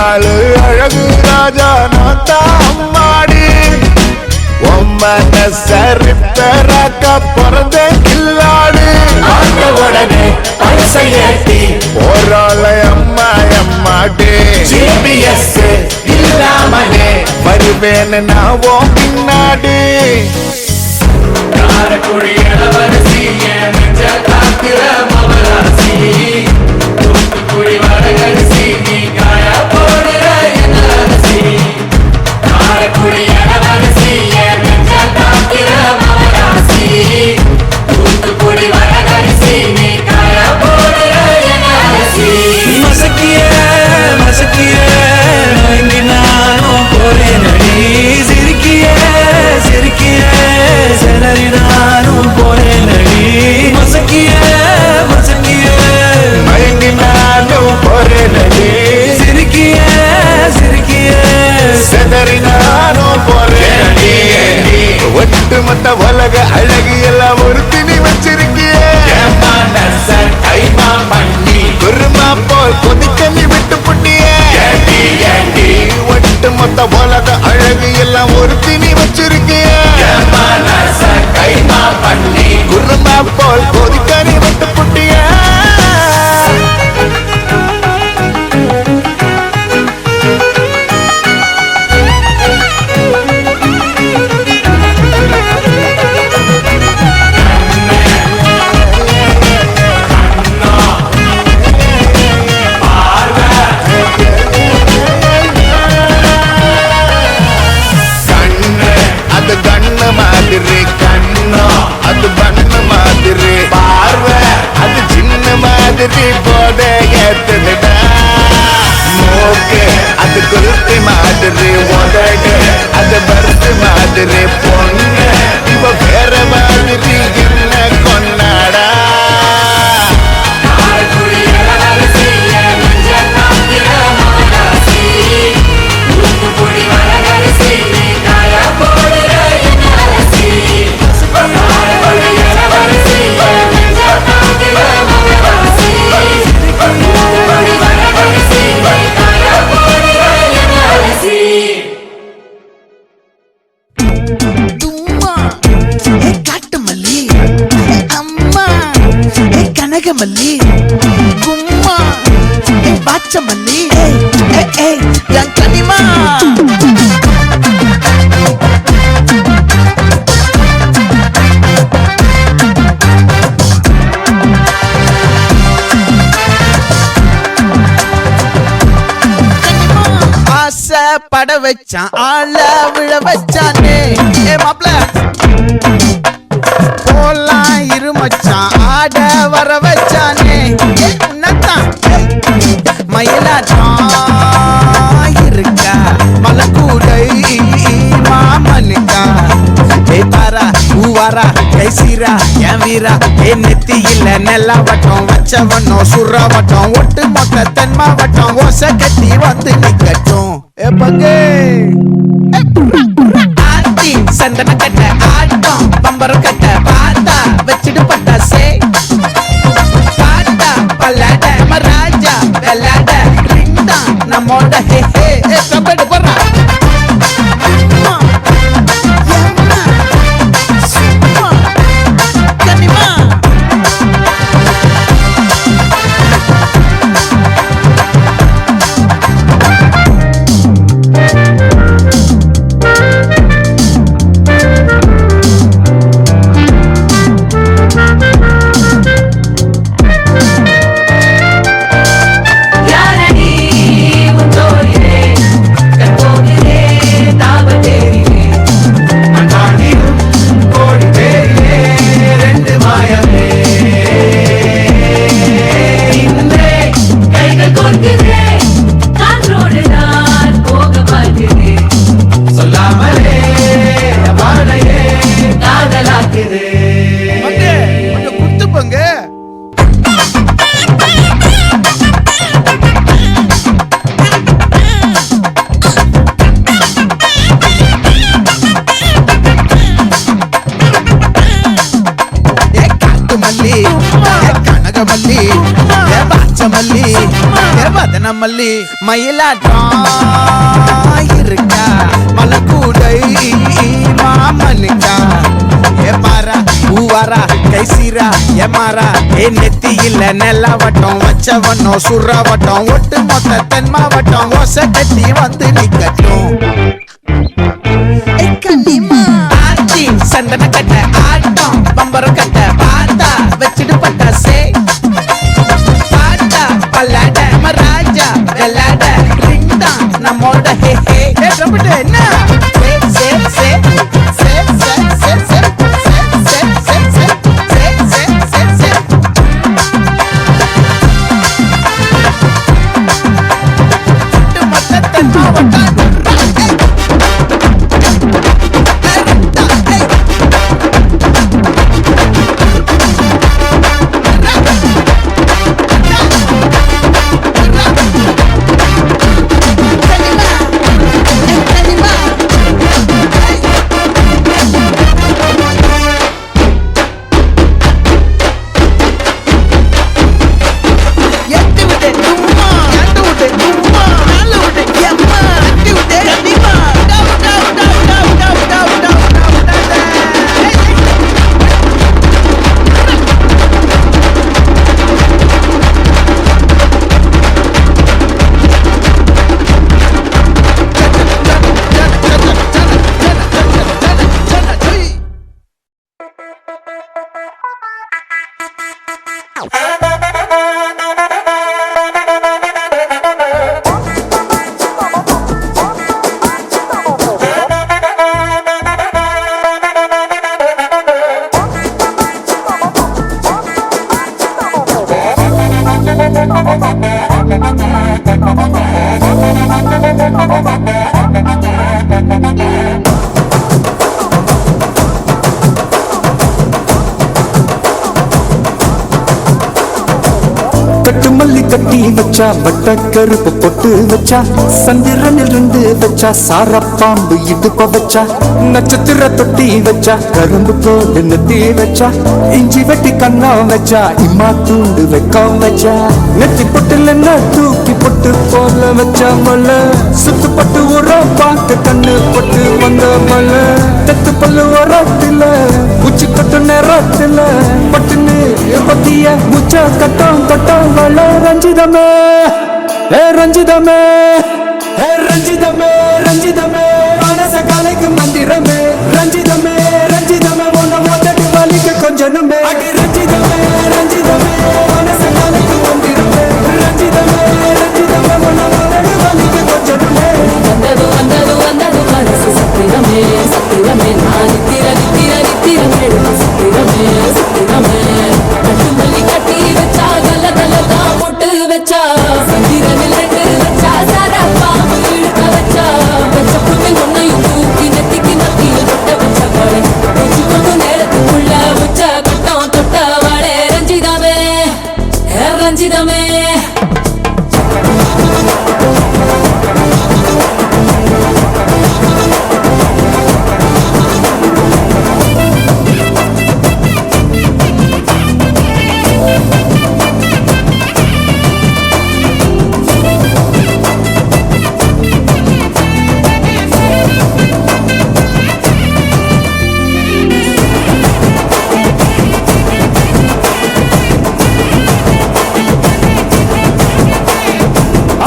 Speaker 7: அழகு ராஜா நான் தான் அம்மாடி சரிப்பராக்க பிறந்த கில்லாடு
Speaker 8: உடனே பரிசையேத்தி
Speaker 7: போராளை அம்மா அம்மாடி
Speaker 8: ஜிபிஎஸ் இல்லாமலே
Speaker 7: வருவேன் நான் ஓ பின்னாடி
Speaker 8: காரக்குடி இளவரசி நெஞ்ச காக்கிற மவராசி தூத்துக்குடி வரகரிசி நீ காய போடுற
Speaker 7: ஒட்டுமொத்த உலக அழகு எல்லாம் ஒரு திணி வச்சிருக்கிய கைமா பண்ணி குருமா போல் கொதிக்க நீ விட்டு புட்டிய ஒட்டுமொத்த உலக அழகு எல்லாம் ஒரு திணி வச்சிருக்கிய கைமா பண்ணி குருமா போல் கொதிக்க நீ விட்டு புட்டிய மாதிரி கண்ணோ அது பண்ண மாதிரி பார்வை அது சின்ன மாதிரி போத ஏத்துடா மூக்கு அது குருத்தி மாதிரி உதடு அது பருத்து மாதிரி பொண்ணு இவ வேற மாதிரி என்ன கொண்டாடா
Speaker 11: மல்லி கும்மா பாச்ச மல்லி என் கனிமா ஆசை பட வச்சான் ஆள விழ வச்சானே மாப்ள போலாம் இருமச்சான் ஆட வர வச்சானே உன்னத்தான் மயிலாட்டம் இருக்கா மலக்கூடை மாமனுக்கா தாரா ஊவாரா கைசீரா என் வீரா நெத்தி இல்ல நெல்லா வட்டம் வச்சவனோ சுறா வட்டம் ஒட்டு மொத்த தென் மாவட்டம் ஓசை கட்டி வந்து நிக்கட்டும் பங்கே சந்தன கட்ட ஆட்டம் பம்பரம் கட்ட பார்த்தா வச்சிட்டு பட்டாசே பாட்டா பல்லாட நம்ம ராஜா வெள்ளாட ரிண்டா நம்மோட ஹே ஹே கபடி போடுறா மல்லி மயிலாட்டம் இருக்கா மலக்கூடை மாமனுக்கா பாரா ஊவாரா கைசீரா எமாரா நெத்தி இல்ல நெல்லா வட்டம் வச்சவனோ சுறா வட்டம் ஒட்டு மொத்த தென் மாவட்டம் ஓசை கட்டி வந்து நிக்கட்டும் சந்தன கட்ட ஆட்டம் பம்பரம் கட்ட பார்த்தா வச்சிட்டு பட்டாசே பாட்டா பல்லாட நம்ம ராஜா வெள்ளாட ரிண்டா நம்மோட ஹே ஹே என்ன Anima
Speaker 7: கட்டு மல்லி கட்டி வச்சா வட்ட கருப்பு பொட்டு வச்சா சந்திரனில் இருந்து வச்சா சாரப்பாம்பு இடுப்ப வச்சா நட்சத்திர தொட்டி வச்சா கரும்பு தோடு நெத்தி வச்சா இஞ்சி வெட்டி கண்ணா வச்சா இம்மா தூண்டு வெக்கம் வச்சா நெத்தி பொட்டுல என்ன தூக்கி பொட்டு போல வச்சா மலை சுத்து பட்டு உரம் பார்க்க கண்ணு பொட்டு வந்த மலை தெத்து பல்லு உரத்துல உச்சி கட்டு நேரத்துல பட்டுன்னு பத்திய முச்ச கட்டம் கட்டம் வள ரஞ்சிதமே ரஞ்சிதமே ரஞ்சிதமே ரஞ்சிதமே மனச கலைக்கு மந்திரமே ரஞ்சிதமே ரஞ்சிதமே உன்னை மோதட்டு வலிக்கு கொஞ்சனுமே அடி ரஞ்சிதமே ரஞ்சிதமே மனச கலைக்கு மந்திரமே ரஞ்சிதமே ரஞ்சிதமே உன்னை மோதட்டு வலிக்கு கொஞ்சனுமே
Speaker 1: வந்தது வந்தது வந்தது மனசு சத்திரமே சத்திரமே நான் நித்திர நித்திர நித்திரமே சத்திரமே சத்திரமே கட்டு மல்லி கட்டி வச்சா கல கல தான் போட்டு வச்சா சந்திரனில் ரெண்டு வச்சா சாரா பாம்பு இழுக்க வச்சா வச்ச புண்ணில் ஒன்னையும் தூக்கி நெத்திக்கு நத்தியில் தொட்ட வச்ச வாழை வச்சு கொண்டு நேரத்துக்குள்ள உச்ச கட்டம் தொட்ட வாழை ரஞ்சிதமே ரஞ்சிதமே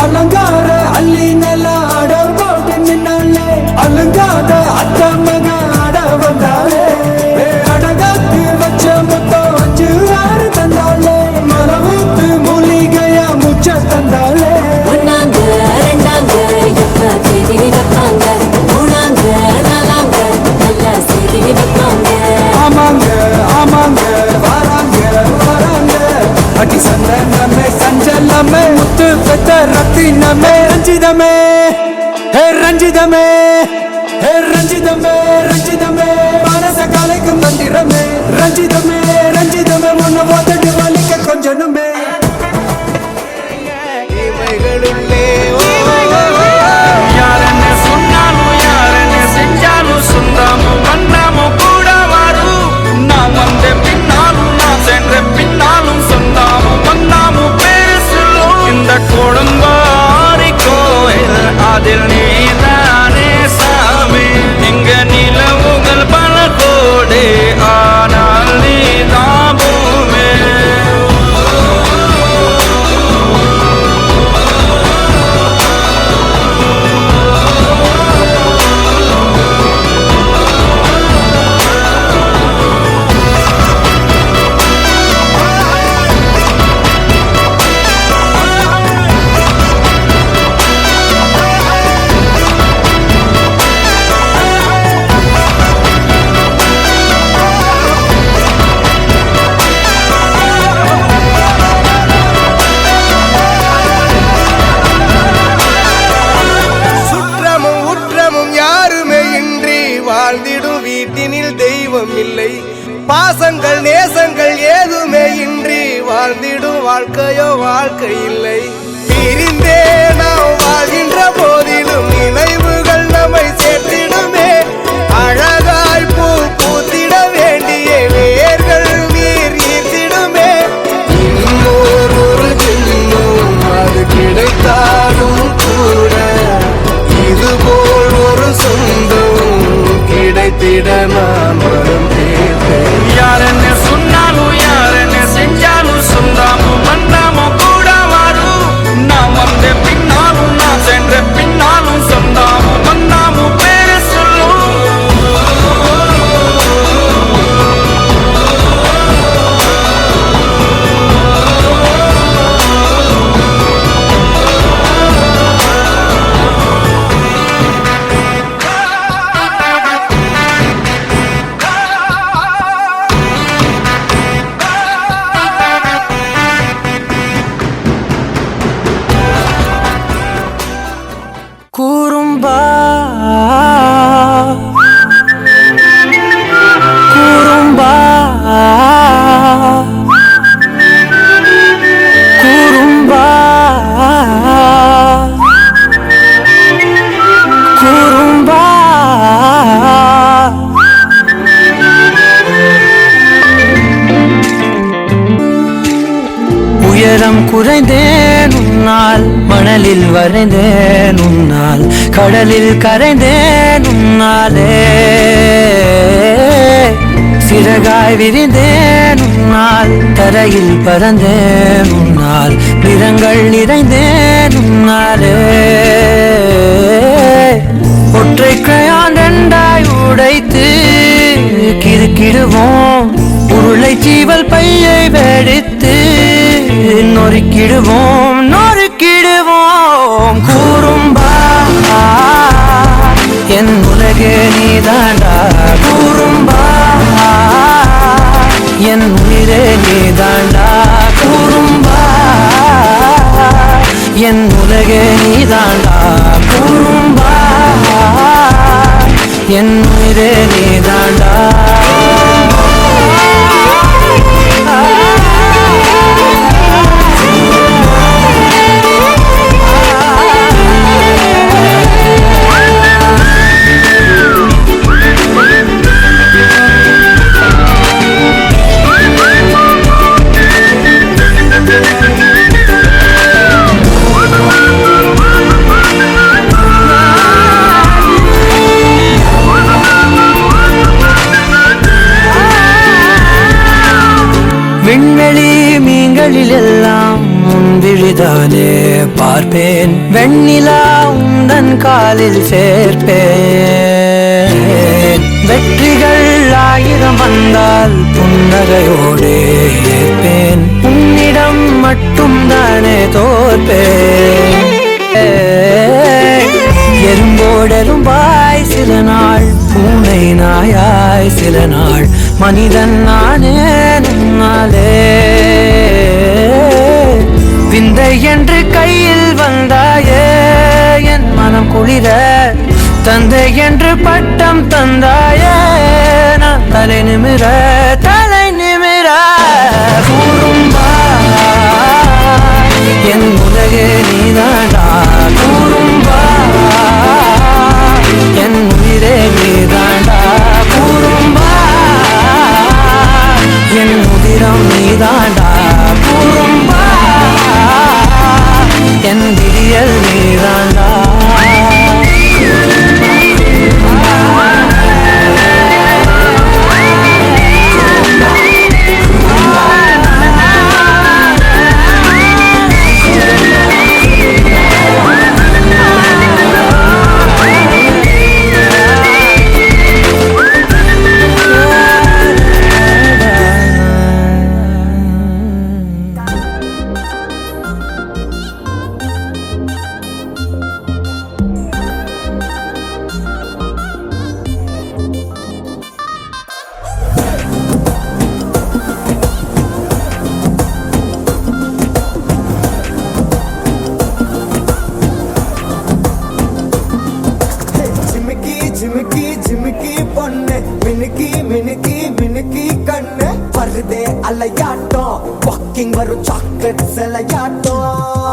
Speaker 7: அலங்கார அள்ளி நல்ல ஆட போட்டு நின்னாலே அலங்காத அத்த மக ஆட வந்தாலே அடகாத்து வச்ச மொத்தம் 5 6 தந்தாலே மரவுத்து மூலிகையா முச்ச தந்தாலே
Speaker 1: ஒன்னாங்க ரெண்டாங்க எப்ப தேதி வைப்பாங்க மூணாங்க நாலாங்க நல்ல செய்தி வைப்பாங்க
Speaker 7: ஆமாங்க ஆமாங்க வராங்க வராங்க அடி சந்தனமே சஞ்சலமே முத்து பெத்த ரத்தினமே ரஞ்சிதமே ரஞ்சிதமே ரஞ்சிதமே ரஞ்சிதமே மனச கலைக்கு மந்திரமே ரஞ்சிதமே ரஞ்சிதமே உன்னை மோதட்டு வலிக்க கொஞ்சனுமே
Speaker 2: யாரன்னு சொன்னாலும் யாரன்னு செஞ்சாலும் சொந்தாமும் வந்தாமும் கூட வரும் நான் வந்த பின்னாலும் நான் சென்ற பின்னாலும் சொந்தாமும் வந்தாமும் பேரு சொல்லும் இந்த கொடும்பாரி கோயில் அதில் நீதானே சாமி இங்க நிலவுகள் பல கோடி ஆனால் நீதான் பூமி
Speaker 11: சுற்றமும் உற்றமும் யாருமே இன்றி வாழ்ந்திடும் வீட்டினில் தெய்வம் இல்லை பாசங்கள் நேசங்கள் ஏதுமே இன்றி வாழ்ந்திடும் வாழ்க்கையோ வாழ்க்கை இல்லை பிரிந்தே நாம் வாழ்கின்ற போதிலும் நினைவுகள் நம்மை சேர்த்திடுமே அழகாய் பூ பூத்திட வேண்டிய வேர்கள் நீர் ஈர்த்திடுமே இன்னொரு ஜென்மம் அது கிடைத்தாலும் கூட இதுபோல் ஒரு சொந்தம் கிடைத்திட நான் வரம் தேர்ந்தேன்
Speaker 2: யாரன்னு சொன்னாலும் யாரன்னு செஞ்சாலும் சொந்தாமும் வந்தாமும் கூட வரும் நான் வந்த பின்னாலும் நான் சென்ற பின்னாலும் சொந்தாமும் வந்தாமும் பேரு சொல்லும்
Speaker 3: கரைந்தேன் உன்னால் கடலில் கரைந்தேன் உன்னாலே சிறகாய் விரிந்தேன் உன்னால் தரையில் பறந்தேன் உன்னால் நிறங்கள் நிறைந்தேன் உன்னாலே ஒற்றை கிரையான் ரெண்டாய் உடைத்து கிறுக்கிடுவோம் உருளை சீவல் பையை வெடித்து நொறுக்கிடுவோம் நொறுக்கிடுவோம் கூறும்பா என் உலகே நீதாண்டா கூறும்பா என் உயிரே நீதாண்டா கூறும்பா என் உலகே நீதாண்டா கூறும்பா என் உயிரே நீதாண்டா விண்வெளி மீன்களில் எல்லாம் விழிதானே பார்ப்பேன் வெண்ணிலா உந்தன் காலில் சேர்ப்பேன் வெற்றிகள் 1000 வந்தால் புன்னகையோடு ஏற்பேன் உன்னிடம் மட்டும் தானே தோற்பேன் எறும்போடெரும்பாய் சில நாள் பூனை நாயாய் சில நாள் மனிதன் நானே நாளே விந்தை என்று கையில் வந்தாயே என் மனம் குளிர தந்தை என்று பட்டம் தந்தாயே நான் தலை நிமிர கூறும்பா என் உலகே நீதாண்டா கூறும்பா என் உயிரே நீதாண்டா கூறும்பா என் உதிரம் நீதாண்டா கூறும்பா என் விடியல் நீதாண்டா
Speaker 7: ஜிமிக்கி ஜிமிக்கி பொண்ணு மினுக்கி மினுக்கி மினுக்கி கண்ணு வருதே அலையாட்டம் வாக்கிங் வரும் சாக்லேட் சிலையாட்டம்